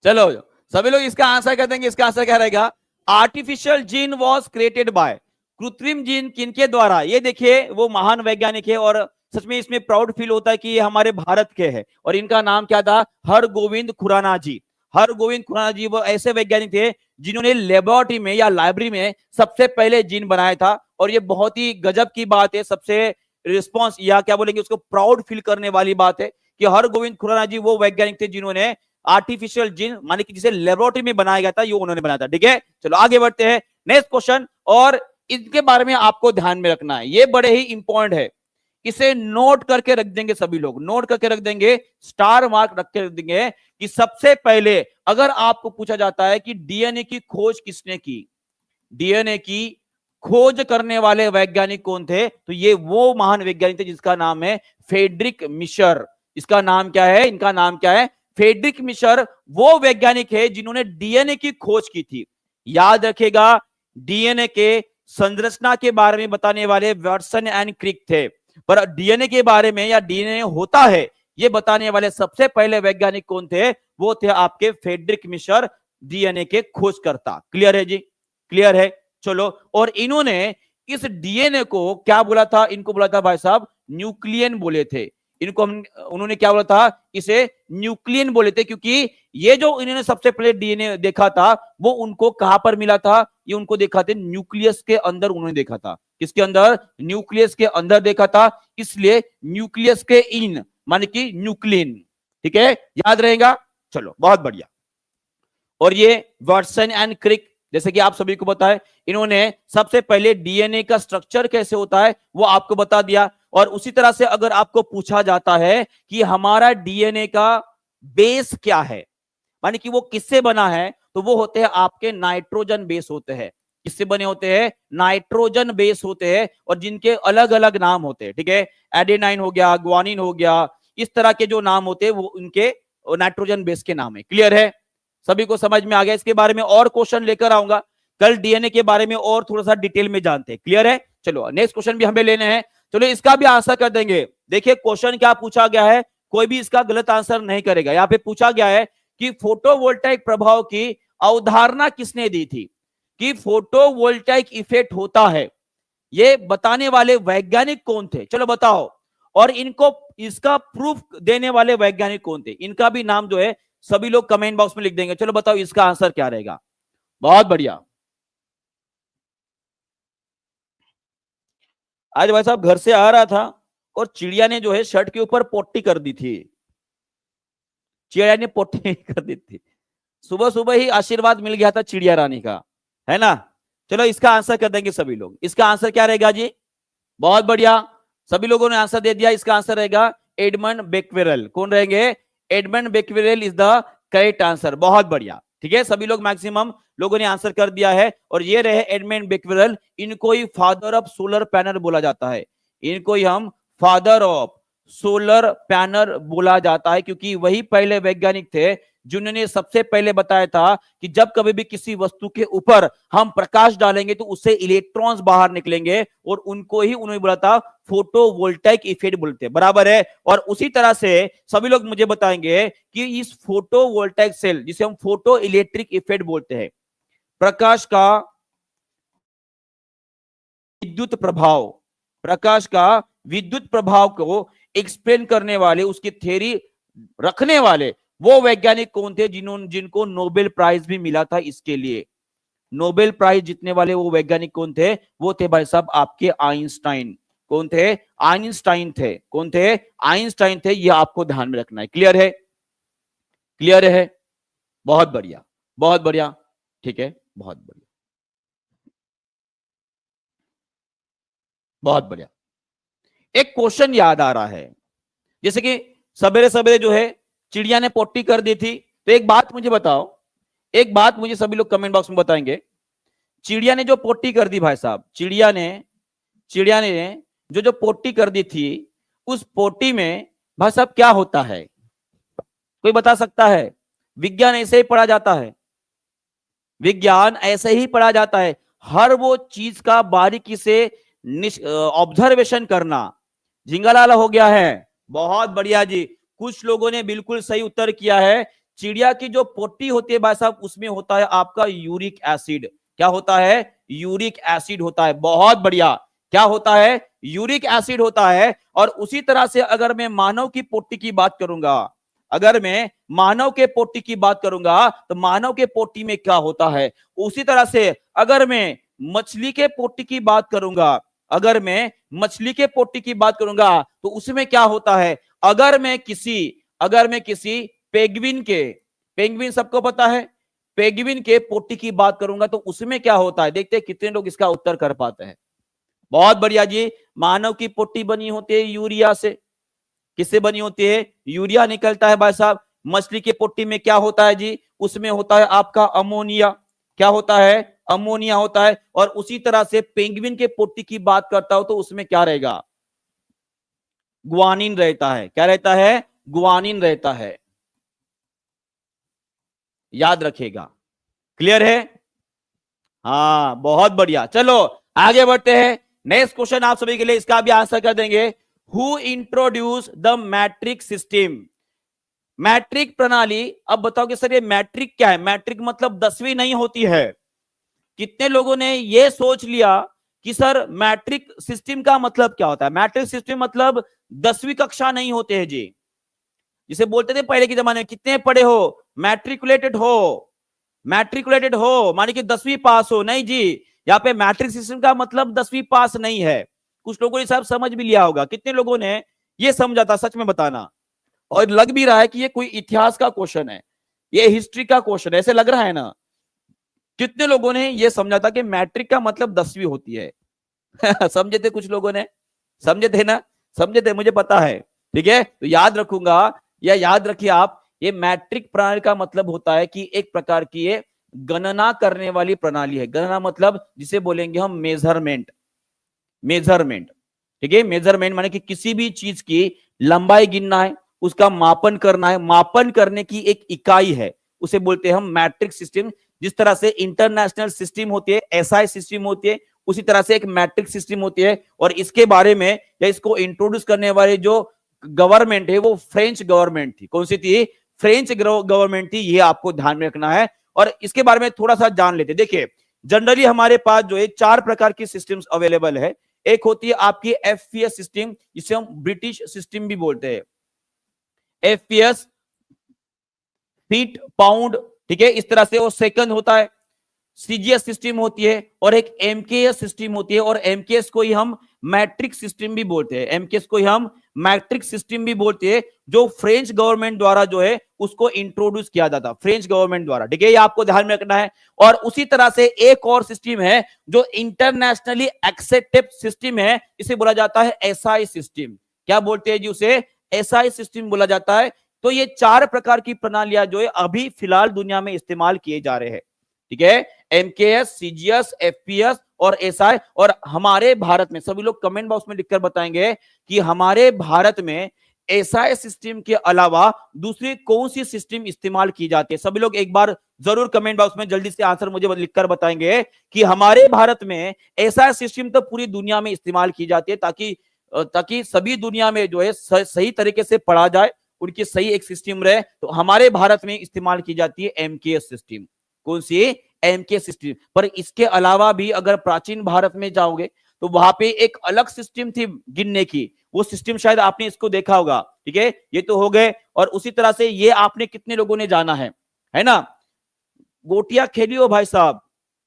चलो सभी लोग इसका आंसर कर देंगे। इसका आंसर क्या रहेगा? Artificial gene was created by, कृत्रिम जीन किनके द्वारा? ये देखिए वो महान वैज्ञानिक है और सच में इसमें प्राउड फील होता है कि ये हमारे भारत के हैं। और इनका नाम क्या था? हरगोविंद खुराना जी। हरगोविंद खुराना जी वो ऐसे वैज्ञानिक थे जिन्होंने लेबोरेटरी में या लाइब्रेरी में सबसे पहले जीन बनाया था। और ये बहुत ही गजब की बात है, सबसे रिस्पॉन्स या क्या बोलेंगे उसको, प्राउड फील करने वाली बात है कि हरगोविंद खुराना जी वो वैज्ञानिक थे जिन्होंने आर्टिफिशियल जीन माने कि जिसे लेबोरेटरी में बनाया गया था, ये उन्होंने बनाया था। ठीक है, चलो आगे बढ़ते हैं नेक्स्ट क्वेश्चन। और इनके बारे में आपको ध्यान में रखना है, ये बड़े ही इंपॉर्टेंट है। इसे नोट करके रख देंगे, सभी लोग नोट करके रख देंगे, स्टार मार्क रख के रख देंगे कि सबसे पहले अगर आपको पूछा जाता है कि डीएनए की खोज किसने की, डीएनए की खोज करने वाले वैज्ञानिक कौन थे, तो ये वो महान वैज्ञानिक थे जिसका नाम है फ्रेडरिक मिशर। इसका नाम क्या है? इनका नाम क्या है? फ्रेडरिक मिशर वो वैज्ञानिक है जिन्होंने डीएनए की खोज की थी। याद रखेगा, डीएनए के संरचना के बारे में बताने वाले वाटसन एंड क्रिक थे, पर डीएनए के बारे में या डीएनए होता है ये बताने वाले सबसे पहले वैज्ञानिक कौन थे? वो थे आपके फ्रेडरिक मिशर, डीएनए के खोजकर्ता। क्लियर है जी? क्लियर है? चलो, और इन्होंने इस डीएनए को क्या बोला था? इनको बोला था भाई साहब न्यूक्लियन बोले थे। इनको हम उन्होंने क्या बोला था? इसे न्यूक्लियन बोले थे, क्योंकि ये जो इन्होंने सबसे पहले डीएनए देखा था वो उनको कहां पर मिला था? ये उनको देखा थे न्यूक्लियस के अंदर, उन्होंने देखा था। किसके अंदर? न्यूक्लियस के अंदर देखा था, इसलिए न्यूक्लियस के इन माने कि न्यूक्लियन। ठीक है, याद रहेगा? चलो बहुत बढ़िया। और ये वाटसन एंड क्रिक, जैसे कि आप सभी को पता है, इन्होंने सबसे पहले डीएनए का स्ट्रक्चर कैसे होता है वो आपको बता दिया। और उसी तरह से अगर आपको पूछा जाता है कि हमारा डीएनए का बेस क्या है, माने कि वो किससे बना है, तो वो होते हैं आपके नाइट्रोजन बेस होते हैं। किससे बने होते हैं? नाइट्रोजन बेस होते हैं, और जिनके अलग अलग नाम होते हैं। ठीक है, एडेनाइन हो गया, ग्वानिन हो गया, इस तरह के जो नाम होते हैं वो उनके नाइट्रोजन बेस के नाम है। क्लियर है? सभी को समझ में आ गया? इसके बारे में और क्वेश्चन लेकर आऊंगा कल, डीएनए के बारे में और थोड़ा सा डिटेल में जानते हैं। क्लियर है? चलो नेक्स्ट क्वेश्चन भी हमें लेने हैं। चलो इसका भी आंसर कर देंगे। देखिए क्वेश्चन क्या पूछा गया है, कोई भी इसका गलत आंसर नहीं करेगा। यहाँ पे पूछा गया है कि फोटोवोल्टाइक प्रभाव की अवधारणा किसने दी थी? कि फोटोवोल्टाइक इफेक्ट होता है, ये बताने वाले वैज्ञानिक कौन थे? चलो बताओ। और इनको इसका प्रूफ देने वाले वैज्ञानिक कौन थे? इनका भी नाम जो है सभी लोग कमेंट बॉक्स में लिख देंगे। चलो बताओ इसका आंसर क्या रहेगा? बहुत बढ़िया। आज भाई साहब घर से आ रहा था और चिड़िया ने जो है शर्ट के ऊपर पोट्टी कर दी थी। चिड़िया ने पोट्टी कर दी थी। सुबह सुबह ही आशीर्वाद मिल गया था चिड़िया रानी का, है ना? चलो इसका आंसर कर देंगे सभी लोग। इसका आंसर क्या रहेगा जी? बहुत बढ़िया, सभी लोगों ने आंसर दे दिया। इसका आंसर रहेगा एडमंड बेक्वेरेल। कौन रहेंगे? Edmond Becquerel is the correct answer. बहुत बढ़िया। ठीक है, सभी लोग मैक्सिमम लोगों ने आंसर कर दिया है। और ये रहे एडमंड बेक्वेरेल। इनको ही फादर ऑफ सोलर पैनल बोला जाता है। इनको ही हम फादर ऑफ सोलर पैनल बोला जाता है, क्योंकि वही पहले वैज्ञानिक थे जिन्होंने सबसे पहले बताया था कि जब कभी भी किसी वस्तु के ऊपर हम प्रकाश डालेंगे तो उससे इलेक्ट्रॉन्स बाहर निकलेंगे, और उनको ही उन्होंने बोला था फोटोवोल्टाइक इफेक्ट बोलते हैं। बराबर है? और उसी तरह से सभी लोग मुझे बताएंगे कि इस फोटोवोल्टाइक सेल, जिसे हम फोटो इलेक्ट्रिक इफेक्ट बोलते हैं, प्रकाश का विद्युत प्रभाव, प्रकाश का विद्युत प्रभाव को एक्सप्लेन करने वाले, उसकी थ्योरी रखने वाले वो वैज्ञानिक कौन थे जिनको नोबेल प्राइज भी मिला था इसके लिए? नोबेल प्राइज जीतने वाले वो वैज्ञानिक कौन थे? वो थे भाई साहब आपके आइंस्टाइन। कौन थे? आइंस्टाइन थे। कौन थे? आइंस्टाइन थे। ये आपको ध्यान में रखना है। क्लियर है? क्लियर है? बहुत बढ़िया, बहुत बढ़िया। ठीक है, बहुत बढ़िया, बहुत बढ़िया। एक क्वेश्चन याद आ रहा है, जैसे कि सवेरे सवेरे जो है चिड़िया ने पोटी कर दी थी, तो एक बात मुझे बताओ, एक बात मुझे सभी लोग कमेंट बॉक्स में बताएंगे, चिड़िया ने जो पोटी कर दी भाई साहब, चिड़िया ने जो पोटी कर दी थी, उस पोटी में भाई साहब क्या होता है, कोई बता सकता है? विज्ञान ऐसे ही पढ़ा जाता है, विज्ञान ऐसे ही पढ़ा जाता है। हर वो चीज का बारीकी से ऑब्जर्वेशन करना। झिंगालाल हो गया है, बहुत बढ़िया जी। कुछ लोगों ने बिल्कुल सही उत्तर किया है। चिड़िया की जो पोटी होती है भाई साहब, उसमें होता है आपका यूरिक एसिड। क्या होता है? यूरिक एसिड होता है। बहुत बढ़िया। क्या होता है? यूरिक एसिड होता है। और उसी तरह से अगर मैं मानव की पोटी की बात करूंगा, अगर मैं मानव के पोटी की बात करूंगा, तो मानव के पोटी में क्या होता है? उसी तरह से अगर मैं मछली के पोटी की बात करूंगा, अगर मैं मछली के पोटी की बात करूंगा, तो उसमें क्या होता है? अगर मैं किसी पेंगुइन सबको पता है, पेंगुइन के पोटी की बात करूंगा, तो उसमें क्या होता है? देखते हैं कितने लोग इसका उत्तर कर पाते हैं। बहुत बढ़िया जी। मानव की पोटी बनी होती है यूरिया से। किससे बनी होती है? यूरिया निकलता है भाई साहब। मछली के पोटी में क्या होता है जी? उसमें होता है आपका अमोनिया। क्या होता है? अमोनिया होता है। और उसी तरह से पेंगुइन के पोटी की बात करता हूं, तो उसमें क्या रहेगा? ग्वानिन रहता है। क्या रहता है? ग्वानिन रहता है। याद रखिएगा। क्लियर है? हाँ, बहुत बढ़िया। चलो आगे बढ़ते हैं। नेक्स्ट क्वेश्चन आप सभी के लिए, इसका भी आंसर कर देंगे। Who introduce the metric system? Metric प्रणाली। अब बताओ कि सर ये मैट्रिक क्या है? मैट्रिक मतलब 10वीं नहीं होती है। कितने लोगों ने ये सोच लिया कि सर मैट्रिक सिस्टम का मतलब क्या होता है? मैट्रिक सिस्टम मतलब 10वीं कक्षा नहीं होते हैं जी। जिसे बोलते थे पहले के जमाने में, कितने पढ़े हो? मैट्रिकुलेटेड हो। मैट्रिकुलेटेड हो माने कि 10वीं पास हो। नहीं जी, यहाँ पे मैट्रिक सिस्टम का मतलब 10वीं पास नहीं है। कुछ लोगों ने सब समझ भी लिया होगा। कितने लोगों ने ये समझा था? सच में बताना। और लग भी रहा है कि ये कोई इतिहास का क्वेश्चन है, ये हिस्ट्री का क्वेश्चन है, ऐसे लग रहा है ना? कितने लोगों ने ये समझा था कि मैट्रिक का मतलब 10वीं होती है? समझे थे कुछ लोगों ने? समझे थे ना? समझे थे, मुझे पता है। ठीक है, तो याद रखूंगा, या याद रखिए आप, ये मैट्रिक प्रणाली का मतलब होता है कि एक प्रकार की ये गणना करने वाली प्रणाली है। गणना मतलब जिसे बोलेंगे हम मेजरमेंट। मेजरमेंट, ठीक है। मेजरमेंट माने कि किसी भी चीज की लंबाई गिनना है, उसका मापन करना है। मापन करने की एक इकाई है, उसे बोलते हैं हम मैट्रिक सिस्टम। जिस तरह से इंटरनेशनल सिस्टम होती है, एसआई सिस्टम होती है, उसी तरह से एक मैट्रिक सिस्टम होती है। और इसके बारे में या इसको इंट्रोड्यूस करने वाले जो गवर्नमेंट है वो फ्रेंच गवर्नमेंट थी। कौन सी थी? फ्रेंच गवर्नमेंट थी। ये आपको ध्यान में रखना है। और इसके बारे में थोड़ा सा जान लेते। देखिए, जनरली हमारे पास जो है 4 प्रकार की सिस्टम्स अवेलेबल है। एक होती है आपकी एफपीएस सिस्टम, जिसे हम ब्रिटिश सिस्टम भी बोलते हैं। एफपीएस, फीट पाउंड, ठीक है, इस तरह से वो सेकंड होता है। सीजीएस सिस्टम होती है, और एक एमकेएस सिस्टम होती है। और एमकेएस को ही हम मैट्रिक सिस्टम भी बोलते हैं। एमकेएस को ही हम मैट्रिक सिस्टम भी बोलते हैं, जो फ्रेंच गवर्नमेंट द्वारा जो है उसको इंट्रोड्यूस किया जाता, फ्रेंच गवर्नमेंट द्वारा। ठीक है, ये आपको ध्यान में रखना है। और उसी तरह से एक और सिस्टम है जो इंटरनेशनली एक्सेप्टेड सिस्टम है, इसे बोला जाता है एसआई सिस्टम। क्या बोलते हैं जी? उसे एसआई सिस्टम बोला जाता है। तो ये 4 प्रकार की प्रणालियां जो है अभी फिलहाल दुनिया में इस्तेमाल किए जा रहे हैं। ठीक है, एमकेएस, सीजीएस, एफपीएस और एसआई। और हमारे भारत में, सभी लोग कमेंट बॉक्स में लिखकर बताएंगे कि हमारे भारत में एसआई सिस्टम के अलावा दूसरी कौन सी सिस्टम इस्तेमाल की जाती है। सभी लोग एक बार जरूर कमेंट बॉक्स में जल्दी से आंसर मुझे लिखकर बताएंगे कि हमारे भारत में एसआई सिस्टम तो पूरी दुनिया में इस्तेमाल की जाती है, ताकि सभी दुनिया में जो है सही तरीके से पढ़ा जाए, उनकी सही एक सिस्टम रहे। तो हमारे भारत में इस्तेमाल की जाती है एमकेएस सिस्टम। कौन सी? MK system. पर इसके अलावा भी अगर प्राचीन भारत में जाओगे तो वहां पे एक अलग सिस्टम थी गिनने की। वो सिस्टम शायद आपने इसको देखा होगा। ठीक है, ये तो हो गए। और उसी तरह से ये आपने कितने लोगों ने जाना है ना? गोटियां खेली हो भाई साहब?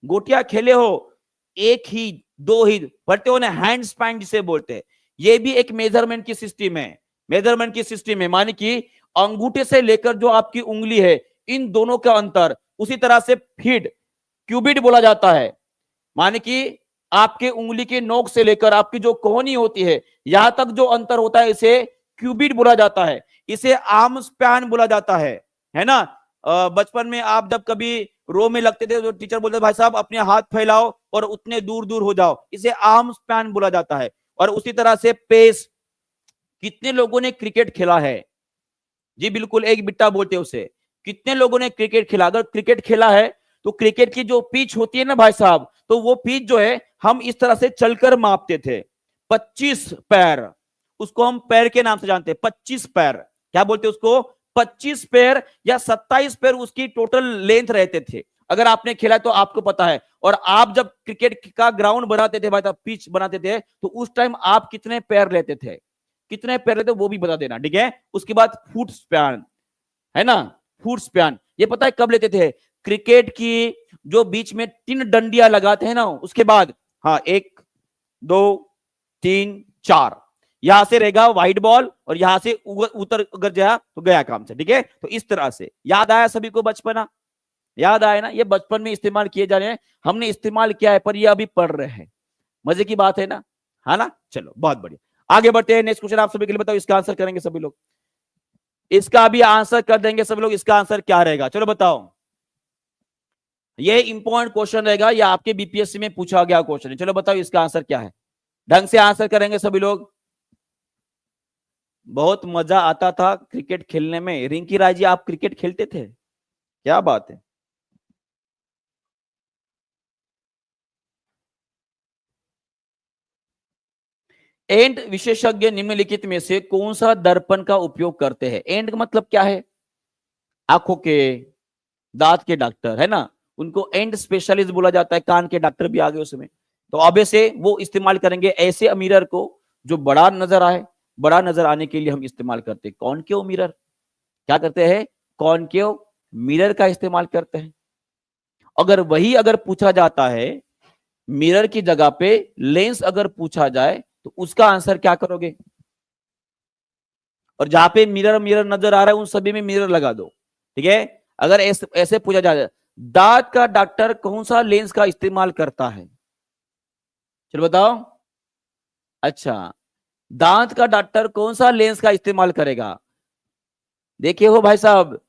गोटियां खेले हो? एक ही, दो ही पढ़ते हो ना, हैंड स्पैन जिसे बोलते हैं। ये भी एक मेजरमेंट की सिस्टम है। मेजरमेंट की सिस्टम है, माने कि अंगूठे से लेकर जो आपकी उंगली है, इन दोनों का अंतर। उसी तरह से फीट, क्यूबिट बोला जाता है, माने कि आपके उंगली के नोक से लेकर आपकी जो कोहनी होती है, यहां तक जो अंतर होता है, इसे क्यूबिट बोला जाता है। इसे आर्म स्पैन बोला जाता है ना? बचपन में आप जब कभी रो में लगते थे तो टीचर बोलते भाई साहब अपने हाथ फैलाओ और उतने दूर दूर हो जाओ, इसे आर्म स्पैन बोला जाता है। और उसी तरह से पेस, कितने लोगों ने क्रिकेट खेला है? जी बिल्कुल, एक बिट्टा बोलते हैं उसे। कितने लोगों ने क्रिकेट खेला? अगर क्रिकेट खेला है तो क्रिकेट की जो पिच होती है ना भाई साहब, तो वो पिच जो है हम इस तरह से चलकर मापते थे। 25 पैर, उसको हम पैर के नाम से जानते हैं। 25 पैर, क्या बोलते हैं उसको? 25 पैर या 27 पैर उसकी टोटल लेंथ रहते थे। अगर आपने खेला तो आपको पता है। और आप जब क्रिकेट का ग्राउंड बनाते थे भाई साहब, पिच बनाते थे, तो उस टाइम आप कितने पैर लेते थे? कितने पैर लेते वो भी बता देना, ठीक है? उसके बाद फुट स्पैन, है ना? फुट स्पैन ये पता है कब लेते थे? क्रिकेट की जो बीच में 3 डंडियां लगाते हैं ना, उसके बाद, हाँ 1 2 3 4, यहां से रहेगा वाइड बॉल और यहां से उतर अगर जाए तो गया काम से, ठीक है? तो इस तरह से याद आया सभी को बचपना? याद आया ना? ये बचपन में इस्तेमाल किए जा रहे हैं, हमने इस्तेमाल किया है, पर ये अभी पढ़ रहे हैं। मजे की बात है ना, है ना? चलो बहुत बढ़िया, आगे बढ़ते हैं। नेक्स्ट क्वेश्चन आप सभी के लिए बताओ, इसका आंसर करेंगे सभी लोग? इसका भी आंसर कर देंगे सब लोग। इसका आंसर क्या रहेगा? चलो बताओ। ये इंपॉर्टेंट क्वेश्चन रहेगा, ये आपके बीपीएससी में पूछा गया क्वेश्चन है। चलो बताओ इसका आंसर क्या है? ढंग से आंसर करेंगे सभी लोग। बहुत मजा आता था क्रिकेट खेलने में। रिंकी राय जी, आप क्रिकेट खेलते थे? क्या बात है। एंड विशेषज्ञ निम्नलिखित में से कौन सा दर्पण का उपयोग करते हैं? एंड का मतलब क्या है? आंखों के, दांत के डॉक्टर, है ना, उनको एंड स्पेशलिस्ट बोला जाता है। कान के डॉक्टर भी आ गए उसमें। तो अब से वो इस्तेमाल करेंगे ऐसे मिरर को जो बड़ा नजर आए। बड़ा नजर आने के लिए हम इस्तेमाल करते हैं कॉनकेव मिरर। क्या करते हैं? कॉनकेव मिरर का इस्तेमाल करते हैं। अगर पूछा जाता है मिरर की जगह पे लेंस अगर पूछा जाए तो उसका आंसर क्या करोगे? और जहां पे मिरर मिरर नजर आ रहा है उन सभी में मिरर लगा दो, ठीक है? अगर ऐसे पूछा जाए दांत का डॉक्टर कौन सा लेंस का इस्तेमाल करता है? चलो बताओ। अच्छा, दांत का डॉक्टर कौन सा लेंस का इस्तेमाल करेगा? देखिए हो भाई साहब,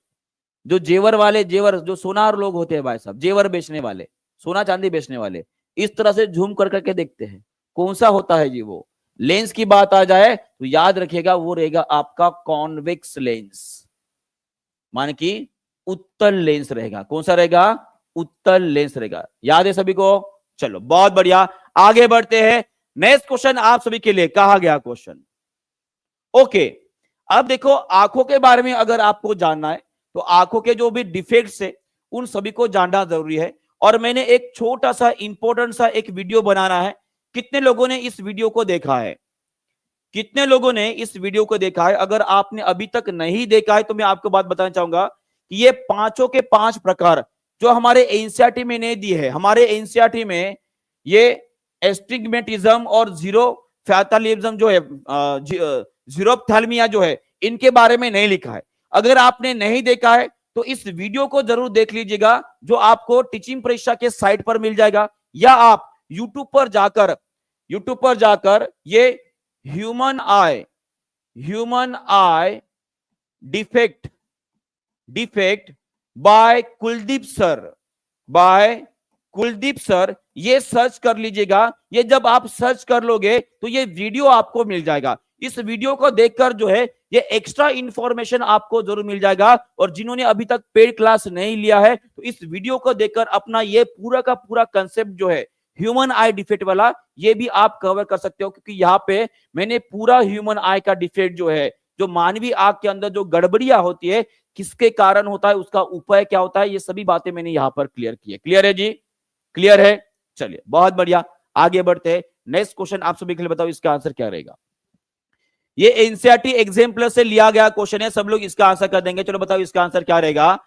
जो जेवर वाले, जेवर जो सोनार लोग होते हैं भाई साहब, जेवर बेचने वाले, सोना चांदी बेचने वाले, इस तरह से झूम कर करके देखते हैं कौन सा होता है जी वो। लेंस की बात आ जाए तो याद रखिएगा वो रहेगा आपका कॉन्वेक्स लेंस, मान की उत्तल लेंस रहेगा। कौन सा रहेगा? उत्तल लेंस रहेगा। याद है सभी को? चलो बहुत बढ़िया, आगे बढ़ते हैं। नेक्स्ट क्वेश्चन आप सभी के लिए कहा गया क्वेश्चन। ओके, अब देखो आंखों के बारे में अगर आपको जानना है तो आंखों के जो भी डिफेक्ट्स है उन सभी को जानना जरूरी है। और मैंने एक छोटा सा इंपॉर्टेंट सा एक वीडियो बनाना है। कितने लोगों ने इस वीडियो को देखा है? कितने लोगों ने इस वीडियो को देखा है? अगर आपने अभी तक नहीं देखा है तो मैं आपको बात बताना चाहूंगा कि ये पांचों के 5 प्रकार जो हमारे एनसीईआरटी में नहीं दी है। हमारे एनसीईआरटी में ये एस्टिग्मेटिज्म और जीरो फैतालिज्म जो है, जीरोप्थैल्मिया जो है, इनके बारे में नहीं लिखा है। अगर आपने नहीं देखा है तो इस वीडियो को जरूर देख लीजिएगा, जो आपको टीचिंग परीक्षा के साइट पर मिल जाएगा, या आप यूट्यूब पर जाकर ये human eye defect by Kuldeep sir, ये सर्च कर लीजिएगा। ये जब आप सर्च कर लोगे तो ये वीडियो आपको मिल जाएगा। इस वीडियो को देखकर जो है ये एक्स्ट्रा इंफॉर्मेशन आपको जरूर मिल जाएगा। और जिन्होंने अभी तक पेड क्लास नहीं लिया है तो इस वीडियो को देखकर अपना ये पूरा का पूरा कंसेप्ट जो है ह्यूमन आई डिफेक्ट वाला, ये भी आप कवर कर सकते हो। क्योंकि यहाँ पे मैंने पूरा ह्यूमन आई का डिफेक्ट जो है, जो मानवीय आंख के अंदर जो गड़बड़ियां होती है, किसके कारण होता है, उसका उपाय क्या होता है, ये सभी बातें मैंने यहाँ पर क्लियर की है। क्लियर है जी? क्लियर है? चलिए बहुत बढ़िया, आगे बढ़ते हैं। नेक्स्ट क्वेश्चन आप सभी के लिए बताओ इसका आंसर क्या रहेगा? ये एनसीईआरटी एग्जाम प्लस से लिया गया क्वेश्चन है, सब लोग इसका आंसर कर देंगे। चलो बताओ इसका आंसर क्या रहेगा?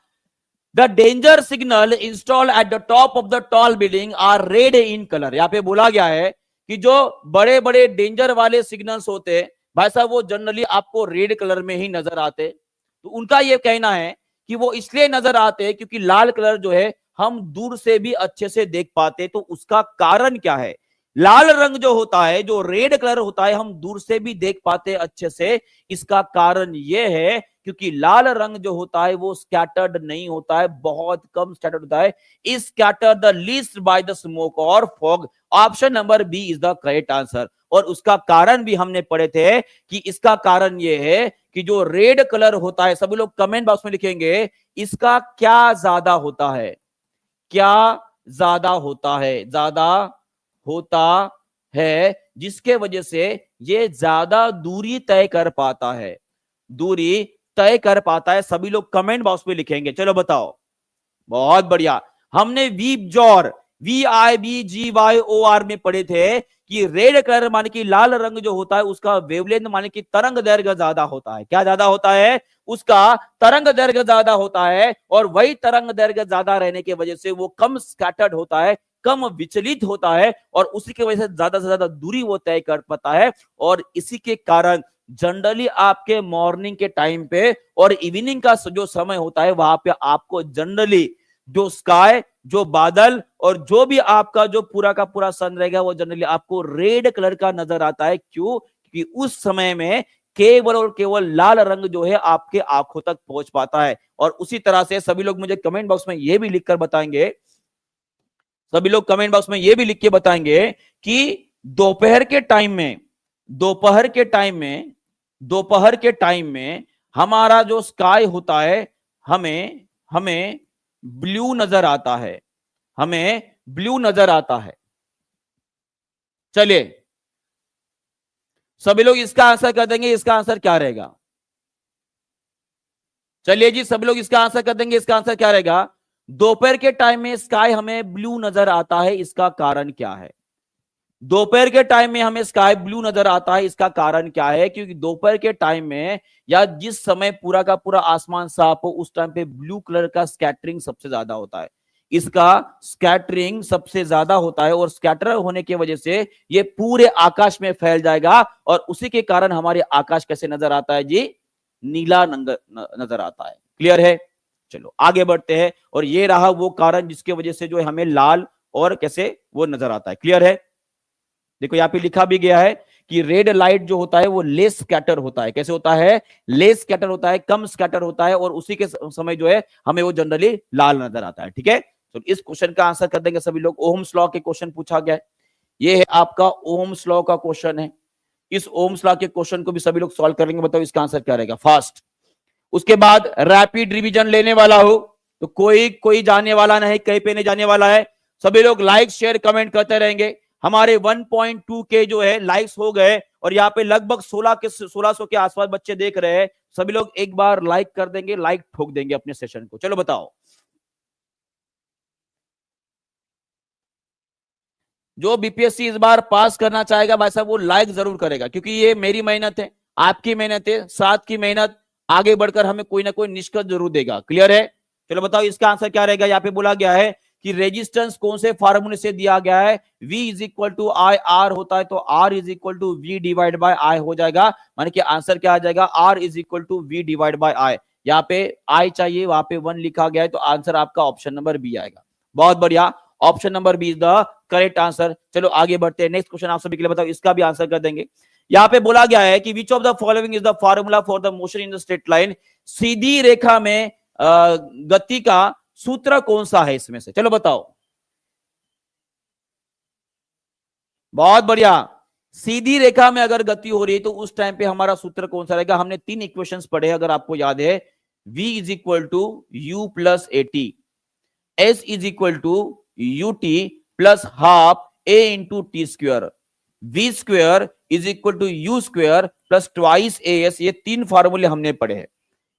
The danger signal installed at the top of the tall building are red in colour. यहां पे बोला गया है कि जो बड़े बड़े डेंजर वाले सिग्नल्स होते हैं भाई साहब, वो जनरली आपको रेड कलर में ही नजर आते। तो उनका ये कहना है कि वो इसलिए नजर आते हैं क्योंकि लाल कलर जो है हम दूर से भी अच्छे से देख पाते। तो उसका कारण क्या है? लाल रंग जो होता है, जो रेड कलर होता है, हम दूर से भी देख पाते अच्छे से। इसका कारण यह है क्योंकि लाल रंग जो होता है वो स्कैटर्ड नहीं होता है, बहुत कम स्कैटर्ड होता है, is scattered the least by the smoke और fog. Option number B is the correct answer. और उसका कारण भी हमने पढ़े थे कि इसका कारण ये है कि जो रेड कलर होता है, सभी लोग कमेंट बॉक्स में लिखेंगे इसका क्या ज्यादा होता है, क्या ज्यादा होता है, ज्यादा होता है, जिसके वजह से ये ज्यादा दूरी तय कर पाता है, दूरी तय कर पाता है। सभी लोग कमेंट बॉक्स में लिखेंगे, चलो बताओ। बहुत बढ़िया। हमने वीबजॉर VIBGYOR में पढ़े थे कि रेड कलर माने कि लाल रंग जो होता है उसका वेवलेंथ माने कि तरंग दैर्घ्य ज्यादा होता है। क्या ज्यादा होता है? उसका तरंग दैर्घ्य ज्यादा होता है, और वही तरंग दैर्घ्य ज्यादा रहने की वजह से वो कम स्कैटर्ड होता है, कम विचलित होता है, और उसी की वजह से ज्यादा दूरी वो तय कर पाता है। और इसी के कारण जनरली आपके मॉर्निंग के टाइम पे और इवनिंग का जो समय होता है वहां पे आपको जनरली जो स्काई, जो बादल और जो भी आपका जो पूरा का पूरा सन रहेगा वो जनरली आपको रेड कलर का नजर आता है। क्यों? क्योंकि उस समय में केवल और केवल लाल रंग जो है आपके आंखों तक पहुंच पाता है। और उसी तरह से सभी लोग मुझे कमेंट बॉक्स में ये भी लिखकर बताएंगे, सभी लोग कमेंट बॉक्स में ये भी लिख के बताएंगे कि दोपहर के टाइम में, दोपहर के टाइम में, दोपहर के टाइम में हमारा जो स्काई होता है हमें हमें ब्लू नजर आता है, हमें ब्लू नजर आता है। चलिए सभी लोग इसका आंसर कर देंगे, इसका आंसर क्या रहेगा? चलिए जी सभी लोग इसका आंसर कर देंगे, इसका आंसर क्या रहेगा? दोपहर के टाइम में स्काई हमें ब्लू नजर आता है, इसका कारण क्या है? दोपहर के टाइम में हमें स्काई ब्लू नजर आता है, इसका कारण क्या है? क्योंकि दोपहर के टाइम में या जिस समय पूरा का पूरा आसमान साफ हो उस टाइम पे ब्लू कलर का स्कैटरिंग सबसे ज्यादा होता है, इसका स्कैटरिंग सबसे ज्यादा होता है, और स्कैटर होने की वजह से ये पूरे आकाश में फैल जाएगा, और उसी के कारण हमारे आकाश कैसे नजर आता है जी? नीला नजर आता है। क्लियर है? चलो आगे बढ़ते हैं। और ये रहा वो कारण जिसके वजह से जो है हमें लाल और कैसे वो नजर आता है। क्लियर है? देखो यहाँ पे लिखा भी गया है कि रेड लाइट जो होता है वो लेस स्कैटर होता है। कैसे होता है? लेस स्कैटर होता है, कम स्कैटर होता है, और उसी के समय जो है हमें वो जनरली लाल नजर आता है। ठीक है, तो इस क्वेश्चन का आंसर कर देंगे सभी लोग। ओम्स लॉ के क्वेश्चन पूछा गया है, ये है आपका ओम्स लॉ का क्वेश्चन है। इस ओम्स लॉ के क्वेश्चन को भी सभी लोग सॉल्व करेंगे। बताओ इसका आंसर क्या रहेगा फास्ट। उसके बाद रैपिड रिवीजन लेने वाला हो तो कोई जाने वाला नहीं, कहीं पे नहीं जाने वाला है। सभी लोग लाइक शेयर कमेंट करते रहेंगे। हमारे 1.2 के जो है लाइक्स हो गए, और यहाँ पे लगभग 1600 के आसपास बच्चे देख रहे हैं। सभी लोग एक बार लाइक कर देंगे, लाइक ठोक देंगे अपने सेशन को। चलो बताओ, जो बीपीएससी इस बार पास करना चाहेगा भाई साहब वो लाइक जरूर करेगा, क्योंकि ये मेरी मेहनत है, आपकी मेहनत है, साथ की मेहनत आगे बढ़कर हमें कोई ना कोई निष्कर्ष जरूर देगा। क्लियर है? चलो बताओ इसका आंसर क्या रहेगा। यहाँ पे बोला गया है कि रेजिस्टेंस कौन से फार्मूले से दिया गया है? V is equal to I R होता है, तो R is equal to V divide by I हो जाएगा। माने कि आंसर क्या आ जाएगा? R is equal to V divide by I। यहाँ पे I चाहिए, वहां पे 1 लिखा गया है, तो आंसर आपका ऑप्शन नंबर बी आएगा। बहुत बढ़िया, option number B is the correct answer. चलो आगे बढ़ते हैं। नेक्स्ट क्वेश्चन आप सभी के लिए, बताओ इसका भी आंसर कर देंगे। यहाँ पे बोला गया है कि which of the following is the formula for the motion in the straight line? सीधी रेखा में गति का सूत्र कौन सा है इसमें से? चलो बताओ। बहुत बढ़िया, सीधी रेखा में अगर गति हो रही है तो उस टाइम पे हमारा सूत्र कौन सा रहेगा? हमने 3 इक्वेशंस पढ़े अगर आपको याद है। v is equal to u plus a t, s is equal to u t plus half a into t square, v square is equal to u square plus twice a s. ये 3 फार्मूले हमने पढ़े हैं।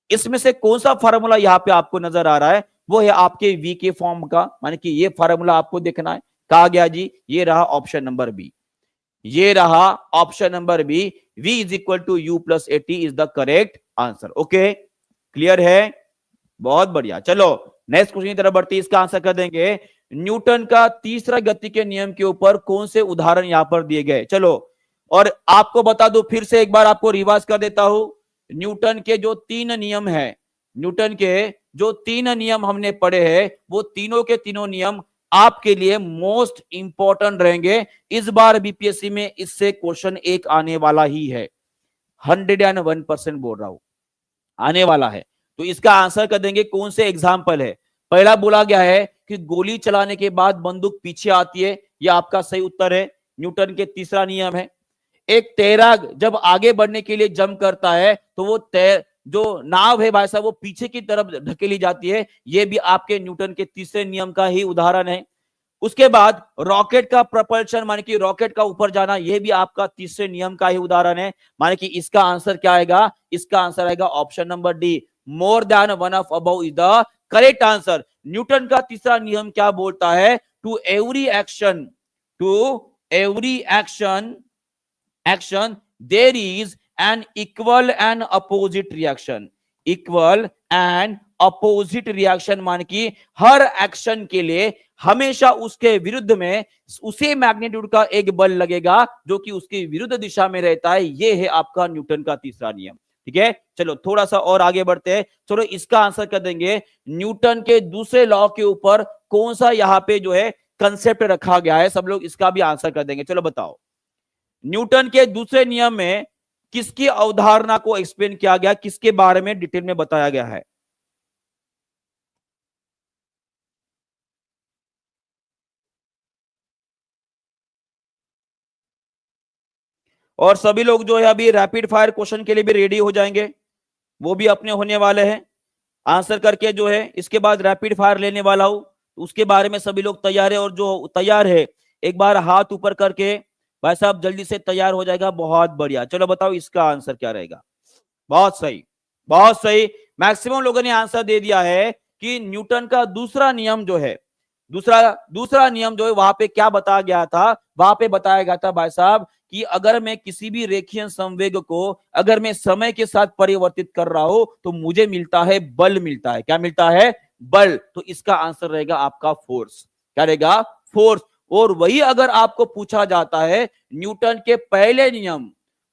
इसमें से कौन सा फार्मूला यहाँ पे आपको नजर आ रहा है? वो है आपके v के फॉर्म का, माने कि ये फार्मूला आपको देखना है। कहा गया जी, ये रहा ऑप्शन नंबर बी, ये रहा option number B. v is equal to u plus a t is the correct answer. Okay, clear है? बहुत बढ़िया। चलो नेक्स्ट क्वेश्चन की तरफ बढ़ते हैं, इसका आंसर कर देंगे। न्यूटन का तीसरा गति के नियम के ऊपर कौन से उदाहरण यहां पर दिए गए? चलो, और आपको बता दो, फिर से एक बार आपको रिवाइज कर देता हूं। न्यूटन के जो 3 नियम है, न्यूटन के जो 3 नियम हमने पढ़े हैं, वो तीनों के तीनों नियम आपके लिए मोस्ट इंपॉर्टेंट रहेंगे। इस बार बीपीएससी में इससे क्वेश्चन एक आने वाला ही है, 101% बोल रहा हूं। आने वाला है। तो इसका आंसर कर देंगे कौन से एग्जाम्पल है। पहला बोला गया है कि गोली चलाने के बाद बंदूक पीछे आती है, यह आपका सही उत्तर है, न्यूटन के तीसरा नियम है। एक तैराक जब आगे बढ़ने के लिए जंप करता है तो वो जो नाव है भाई साहब वो पीछे की तरफ ढकेली जाती है, ये भी आपके न्यूटन के तीसरे नियम का ही उदाहरण है। उसके बाद रॉकेट का प्रपल्शन माने कि रॉकेट का ऊपर जाना, यह भी आपका तीसरे नियम का ही उदाहरण है। माने कि इसका आंसर क्या आएगा, इसका आंसर आएगा option number D, more than one of above is the correct answer. Newton का तीसरा नियम क्या बोलता है, to every action there is an equal and opposite reaction. Equal and opposite reaction मान की हर एक्शन के लिए हमेशा उसके विरुद्ध में उसी मैग्नीट्यूड का एक बल लगेगा जो कि उसकी विरुद्ध दिशा में रहता है। यह है आपका न्यूटन का तीसरा नियम। ठीक है, चलो थोड़ा सा और आगे बढ़ते हैं। चलो इसका आंसर कर देंगे, न्यूटन के दूसरे लॉ के ऊपर कौन सा यहां पे जो है कंसेप्ट रखा गया है, सब लोग इसका भी आंसर कर देंगे। चलो बताओ, न्यूटन के दूसरे नियम में किसकी अवधारणा को एक्सप्लेन किया गया, किसके बारे में डिटेल में बताया गया है। और सभी लोग जो है अभी रैपिड फायर क्वेश्चन के लिए भी रेडी हो जाएंगे, वो भी अपने होने वाले हैं आंसर करके जो है इसके बाद रैपिड फायर लेने वाला हूं, उसके बारे में सभी लोग तैयार है। और जो तैयार है एक बार हाथ ऊपर करके, भाई साहब जल्दी से तैयार हो जाएगा, बहुत बढ़िया। चलो बताओ इसका आंसर क्या रहेगा। बहुत सही, बहुत सही, मैक्सिमम लोगों ने आंसर दे दिया है कि न्यूटन का दूसरा नियम जो है, दूसरा नियम जो है वहां पे क्या बताया गया था, वहां पे बताया गया था भाई साहब कि अगर मैं किसी भी रेखीय संवेग को अगर मैं समय के साथ परिवर्तित कर रहा हूं तो मुझे मिलता है बल, मिलता है, क्या मिलता है, बल। तो इसका आंसर रहेगा आपका फोर्स, क्या रहेगा, फोर्स। और वही अगर आपको पूछा जाता है न्यूटन के पहले नियम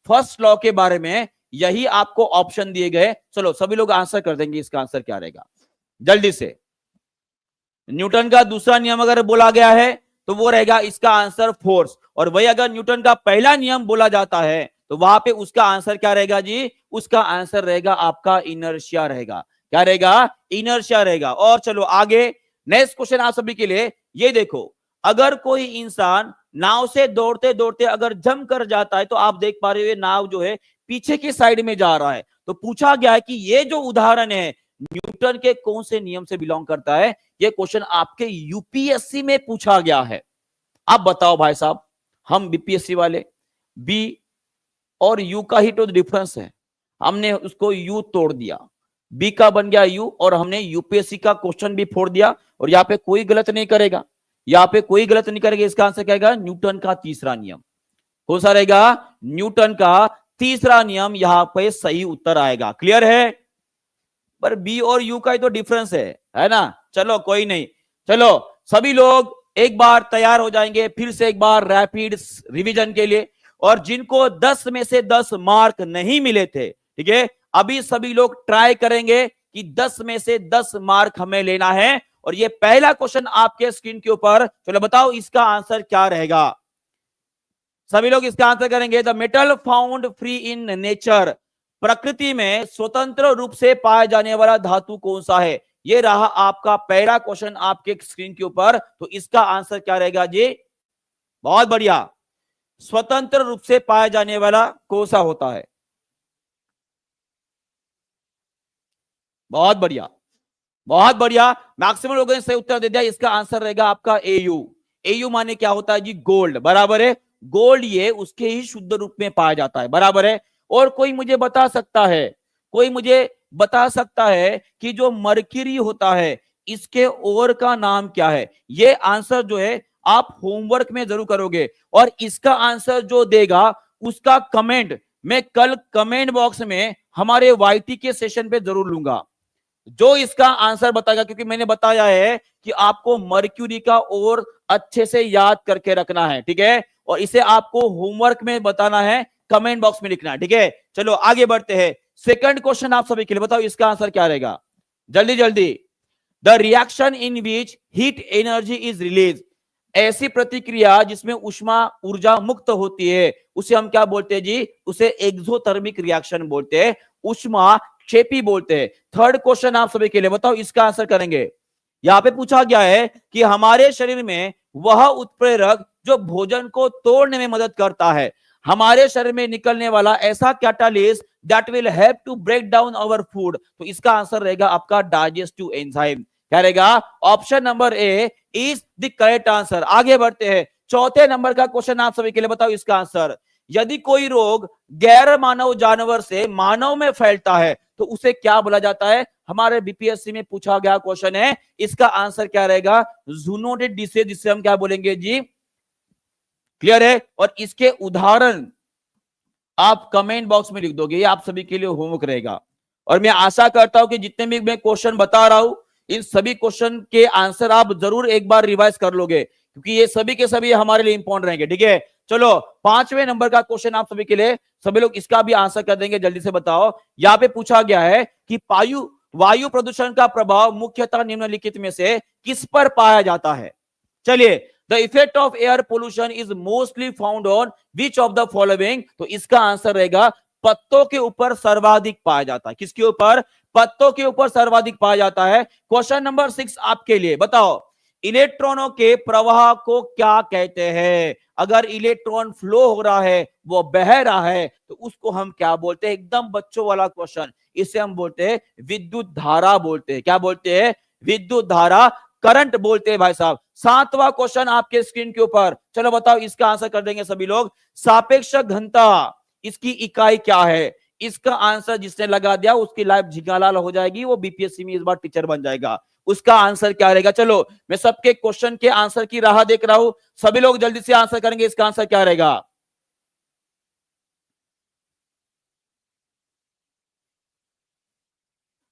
फर्स्ट लॉ के बारे में, यही आपको ऑप्शन दिए गए। चलो सभी लोग आंसर कर देंगे, इसका आंसर क्या रहेगा जल्दी से। न्यूटन का दूसरा नियम अगर बोला गया है तो वो रहेगा इसका आंसर फोर्स। और वही अगर न्यूटन का पहला नियम बोला जाता है तो वहां पे उसका आंसर क्या रहेगा जी, उसका आंसर रहेगा आपका इनर्शिया रहेगा। क्या रहेगा, इनर्शिया रहेगा। और चलो आगे नेक्स्ट क्वेश्चन आप सभी के लिए, ये देखो, अगर कोई इंसान नाव से दौड़ते दौड़ते अगर जंप कर जाता है तो आप देख पा रहे हो नाव जो है पीछे की साइड में जा रहा है। तो पूछा गया है कि ये जो उदाहरण है न्यूटन के कौन से नियम से बिलोंग करता है। ये क्वेश्चन आपके यूपीएससी में पूछा गया है। आप बताओ भाई साहब, हम बीपीएससी वाले, बी और यू का ही तो डिफरेंस है, हमने उसको यू तोड़ दिया, बी का बन गया यू, और हमने यूपीएससी का क्वेश्चन भी फोड़ दिया। और यहाँ पे कोई गलत नहीं करेगा, यहाँ पे कोई गलत नहीं करेगा। इसका आंसर क्या रहेगा, न्यूटन का तीसरा नियम। कौन सा रहेगा, न्यूटन का तीसरा नियम, यहां पे सही उत्तर आएगा। क्लियर है, पर बी और यू का ही तो डिफरेंस है ना। चलो कोई नहीं, चलो सभी लोग एक बार तैयार हो जाएंगे फिर से एक बार रैपिड रिवीजन के लिए। और जिनको 10 में से 10 मार्क नहीं मिले थे, ठीक है, अभी सभी लोग ट्राई करेंगे कि 10 में से 10 मार्क हमें लेना है। और ये पहला क्वेश्चन आपके स्क्रीन के ऊपर, चलो बताओ इसका आंसर क्या रहेगा। सभी लोग इसका आंसर करेंगे, the metal found free in nature, प्रकृति में स्वतंत्र रूप से पाया जाने वाला धातु कौन सा है। ये रहा आपका पहला क्वेश्चन आपके स्क्रीन के ऊपर। तो इसका आंसर क्या रहेगा जी, बहुत बढ़िया, स्वतंत्र रूप से पाया जाने वाला कौन सा होता है। बहुत बढ़िया, बहुत बढ़िया, मैक्सिमम लोगों ने सही उत्तर दे दिया। इसका आंसर रहेगा आपका एयू। एयू माने क्या होता है जी, गोल्ड, बराबर है। गोल्ड ये उसके ही शुद्ध रूप में पाया जाता है, बराबर है। और कोई मुझे बता सकता है, कोई मुझे बता सकता है कि जो मर्क्यूरी होता है इसके और का नाम क्या है। ये आंसर जो है आप होमवर्क में जरूर करोगे। और इसका आंसर जो देगा उसका कमेंट मैं कल कमेंट बॉक्स में हमारे वाईटी के सेशन पे जरूर लूंगा, जो इसका आंसर बताएगा। क्योंकि मैंने बताया है कि आपको मर्क्यूरी का और अच्छे से याद करके रखना है, ठीक है। और इसे आपको होमवर्क में बताना है, कमेंट बॉक्स में लिखना है, ठीक है। चलो आगे बढ़ते हैं, सेकंड क्वेश्चन आप सभी के लिए, बताओ इसका आंसर क्या रहेगा जल्दी जल्दी। The reaction in which heat energy is release, ऐसी प्रतिक्रिया जिसमें उष्मा ऊर्जा मुक्त होती है उसे हम क्या बोलते हैं जी, उसे एक्सोथर्मिक रिएक्शन बोलते हैं। उष्मा क्षेपी बोलते हैं। थर्ड क्वेश्चन आप सभी के लिए, बताओ इसका आंसर करेंगे। यहां पे पूछा गया है कि हमारे शरीर में वह उत्प्रेरक जो भोजन को तोड़ने में मदद करता है, हमारे शरीर में निकलने वाला ऐसा catalyst that will help to break down our food, तो इसका आंसर रहेगा आपका डाइजेस्टिव एंजाइम। क्या रहेगा? Option number A is the correct answer. आगे बढ़ते हैं, चौथे नंबर का क्वेश्चन आप सभी के लिए, बताओ इसका आंसर। यदि कोई रोग गैर मानव जानवर से मानव में फैलता है तो उसे क्या बोला जाता है? हमारे बीपीएससी में पूछा गया क्वेश्चन है, इसका आंसर क्या रहेगा? जूनोटिक डिसीज, जिसे हम क्या बोलेंगे जी? क्लियर है? और इसके उदाहरण आप कमेंट बॉक्स में लिख दोगे, ये आप सभी के लिए होमवर्क रहेगा। और मैं आशा करता हूं कि जितने भी मैं क्वेश्चन बता रहा हूं, इन सभी क्वेश्चन के आंसर आप जरूर एक बार रिवाइज कर लोगे, क्योंकि ये सभी के सभी हमारे लिए इंपॉर्टेंट रहेंगे। ठीक है, चलो पांचवें नंबर का क्वेश्चन आप सभी के लिए, सभी लोग इसका भी आंसर कर देंगे, जल्दी से बताओ। यहां पे पूछा गया है कि वायु प्रदूषण का प्रभाव मुख्यतः निम्नलिखित में से किस पर पाया जाता है? चलिए, the effect of air pollution is mostly found on which of the following, तो इसका आंसर रहेगा पत्तों के ऊपर सर्वाधिक पाया जाता है। किसके ऊपर? पत्तों के ऊपर सर्वाधिक पाया जाता है। क्वेश्चन नंबर 6 आपके लिए, बताओ इलेक्ट्रॉनों के प्रवाह को क्या कहते हैं? अगर इलेक्ट्रॉन फ्लो हो रहा है, वो बह रहा है, तो उसको हम क्या बोलते हैं? एकदम बच्चों वाला क्वेश्चन, इसे हम बोलते हैं विद्युत धारा बोलते हैं। क्या बोलते हैं? विद्युत धारा, करंट बोलते हैं भाई साहब। सातवां क्वेश्चन आपके स्क्रीन के ऊपर, चलो बताओ इसका आंसर कर देंगे सभी लोग। सापेक्ष घनता, इसकी इकाई क्या है? इसका आंसर जिसने लगा दिया उसकी लाइफ झिंगालाल हो जाएगी, वो बीपीएससी में इस बार टीचर बन जाएगा। उसका आंसर क्या रहेगा? चलो मैं सबके क्वेश्चन के आंसर की राह देख रहा हूं, सभी लोग जल्दी से आंसर करेंगे। इसका आंसर क्या रहेगा?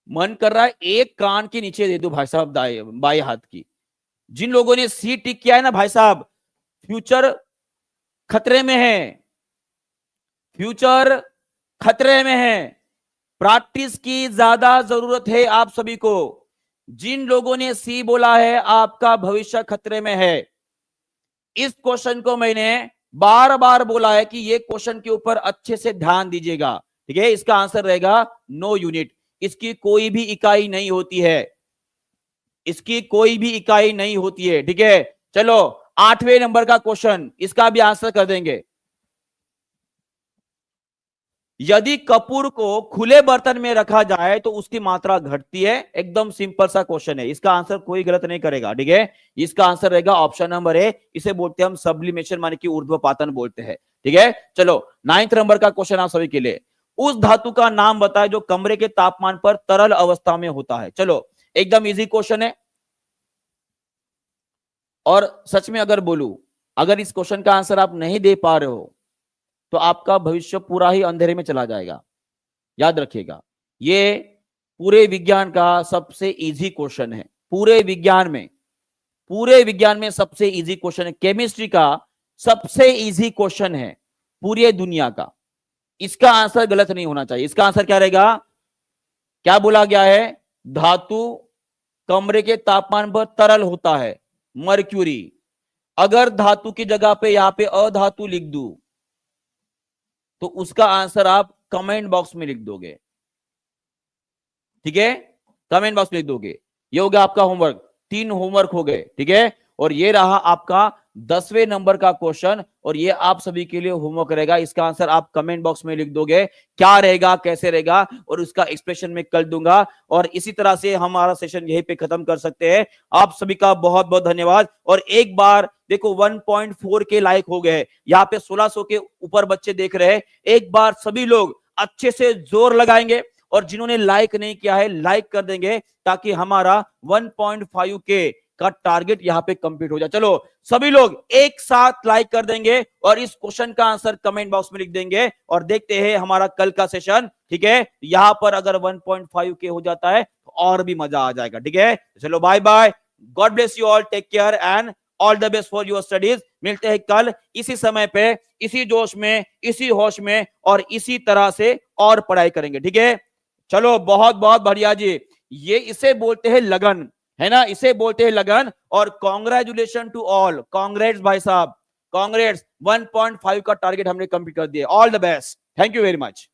मन कर रहा है एक कान के नीचे दे दो भाई साहब, बाएं हाथ की। जिन लोगों ने सी टिक किया है ना भाई साहब, फ्यूचर खतरे में है, फ्यूचर खतरे में है। प्रैक्टिस की ज्यादा जरूरत है आप सभी को। जिन लोगों ने सी बोला है, आपका भविष्य खतरे में है। इस क्वेश्चन को मैंने बार बार बोला है कि ये क्वेश्चन के ऊपर अच्छे से ध्यान दीजिएगा। ठीक है, इसका आंसर रहेगा नो यूनिट। इसकी कोई भी इकाई नहीं होती है, इसकी कोई भी इकाई नहीं होती है। ठीक है, चलो आठवें नंबर का क्वेश्चन, इसका भी आंसर कर देंगे। यदि कपूर को खुले बर्तन में रखा जाए तो उसकी मात्रा घटती है। एकदम सिंपल सा क्वेश्चन है, इसका आंसर कोई गलत नहीं करेगा। ठीक है, इसका आंसर रहेगा ऑप्शन नंबर ए, इसे बोलते हैं हम सब्लिमेशन, माने कि ऊर्ध्वपातन बोलते हैं। ठीक है, चलो 9th नंबर का क्वेश्चन आप सभी के लिए, उस धातु का नाम बताए जो कमरे के तापमान पर तरल अवस्था में होता है। चलो एकदम इजी क्वेश्चन है, और सच में अगर बोलूं, अगर इस क्वेश्चन का आंसर आप नहीं दे पा रहे हो तो आपका भविष्य पूरा ही अंधेरे में चला जाएगा। याद रखिएगा, ये पूरे विज्ञान का सबसे इजी क्वेश्चन है। पूरे विज्ञान में सबसे इजी क्वेश्चन है। केमिस्ट्री का सबसे इजी क्वेश्चन है पूरी दुनिया का। इसका आंसर गलत नहीं होना चाहिए। इसका आंसर क्या रहेगा? क्या बोला गया है? धातु कमरे के तापमान पर तरल होता है, मर्क्यूरी। अगर धातु की जगह पे यहां पे अधातु लिख दूं तो उसका आंसर आप कमेंट बॉक्स में लिख दोगे। ठीक है, कमेंट बॉक्स में लिख दोगे। ये हो गया आपका होमवर्क, 3 होमवर्क हो गए। ठीक है, और ये रहा आपका 10वें नंबर का क्वेश्चन, और ये आप सभी के लिए होमवर्क रहेगा। इसका आंसर आप कमेंट बॉक्स में लिख दोगे, क्या रहेगा, कैसे रहेगा, और उसका एक्सप्रेशन में कर दूंगा। और इसी तरह से हमारा सेशन यहीं पे खत्म कर सकते हैं। आप सभी का बहुत बहुत धन्यवाद। और एक बार देखो 1.4 के लाइक हो गए, यहाँ पे 1600 के ऊपर बच्चे देख रहे हैं। एक बार सभी लोग अच्छे से जोर लगाएंगे, और जिन्होंने लाइक नहीं किया है लाइक कर देंगे, ताकि हमारा 1.5 के का टारगेट यहां पे कंप्लीट हो जाए। चलो सभी लोग एक साथ लाइक कर देंगे और इस क्वेश्चन का आंसर कमेंट बॉक्स में लिख देंगे, और देखते हैं हमारा कल का सेशन। ठीक है, यहां पर अगर 1.5 के हो जाता है तो और भी मजा आ जाएगा। ठीक है, चलो bye bye, God bless you all, take care and all the best for your studies. मिलते हैं कल इसी समय पे, इसी जोश में, इसी होश में, और इसी तरह से और पढ़ाई करेंगे। ठीक है, चलो बहुत बहुत बढ़िया जी। ये इसे बोलते हैं लगन, है ना, इसे बोलते हैं लगन। और कॉन्ग्रेचुलेशन टू ऑल, कांग्रेट्स भाई साहब, कांग्रेट्स। 1.5 का टारगेट हमने कंप्लीट कर दिया। All the best, thank you very much.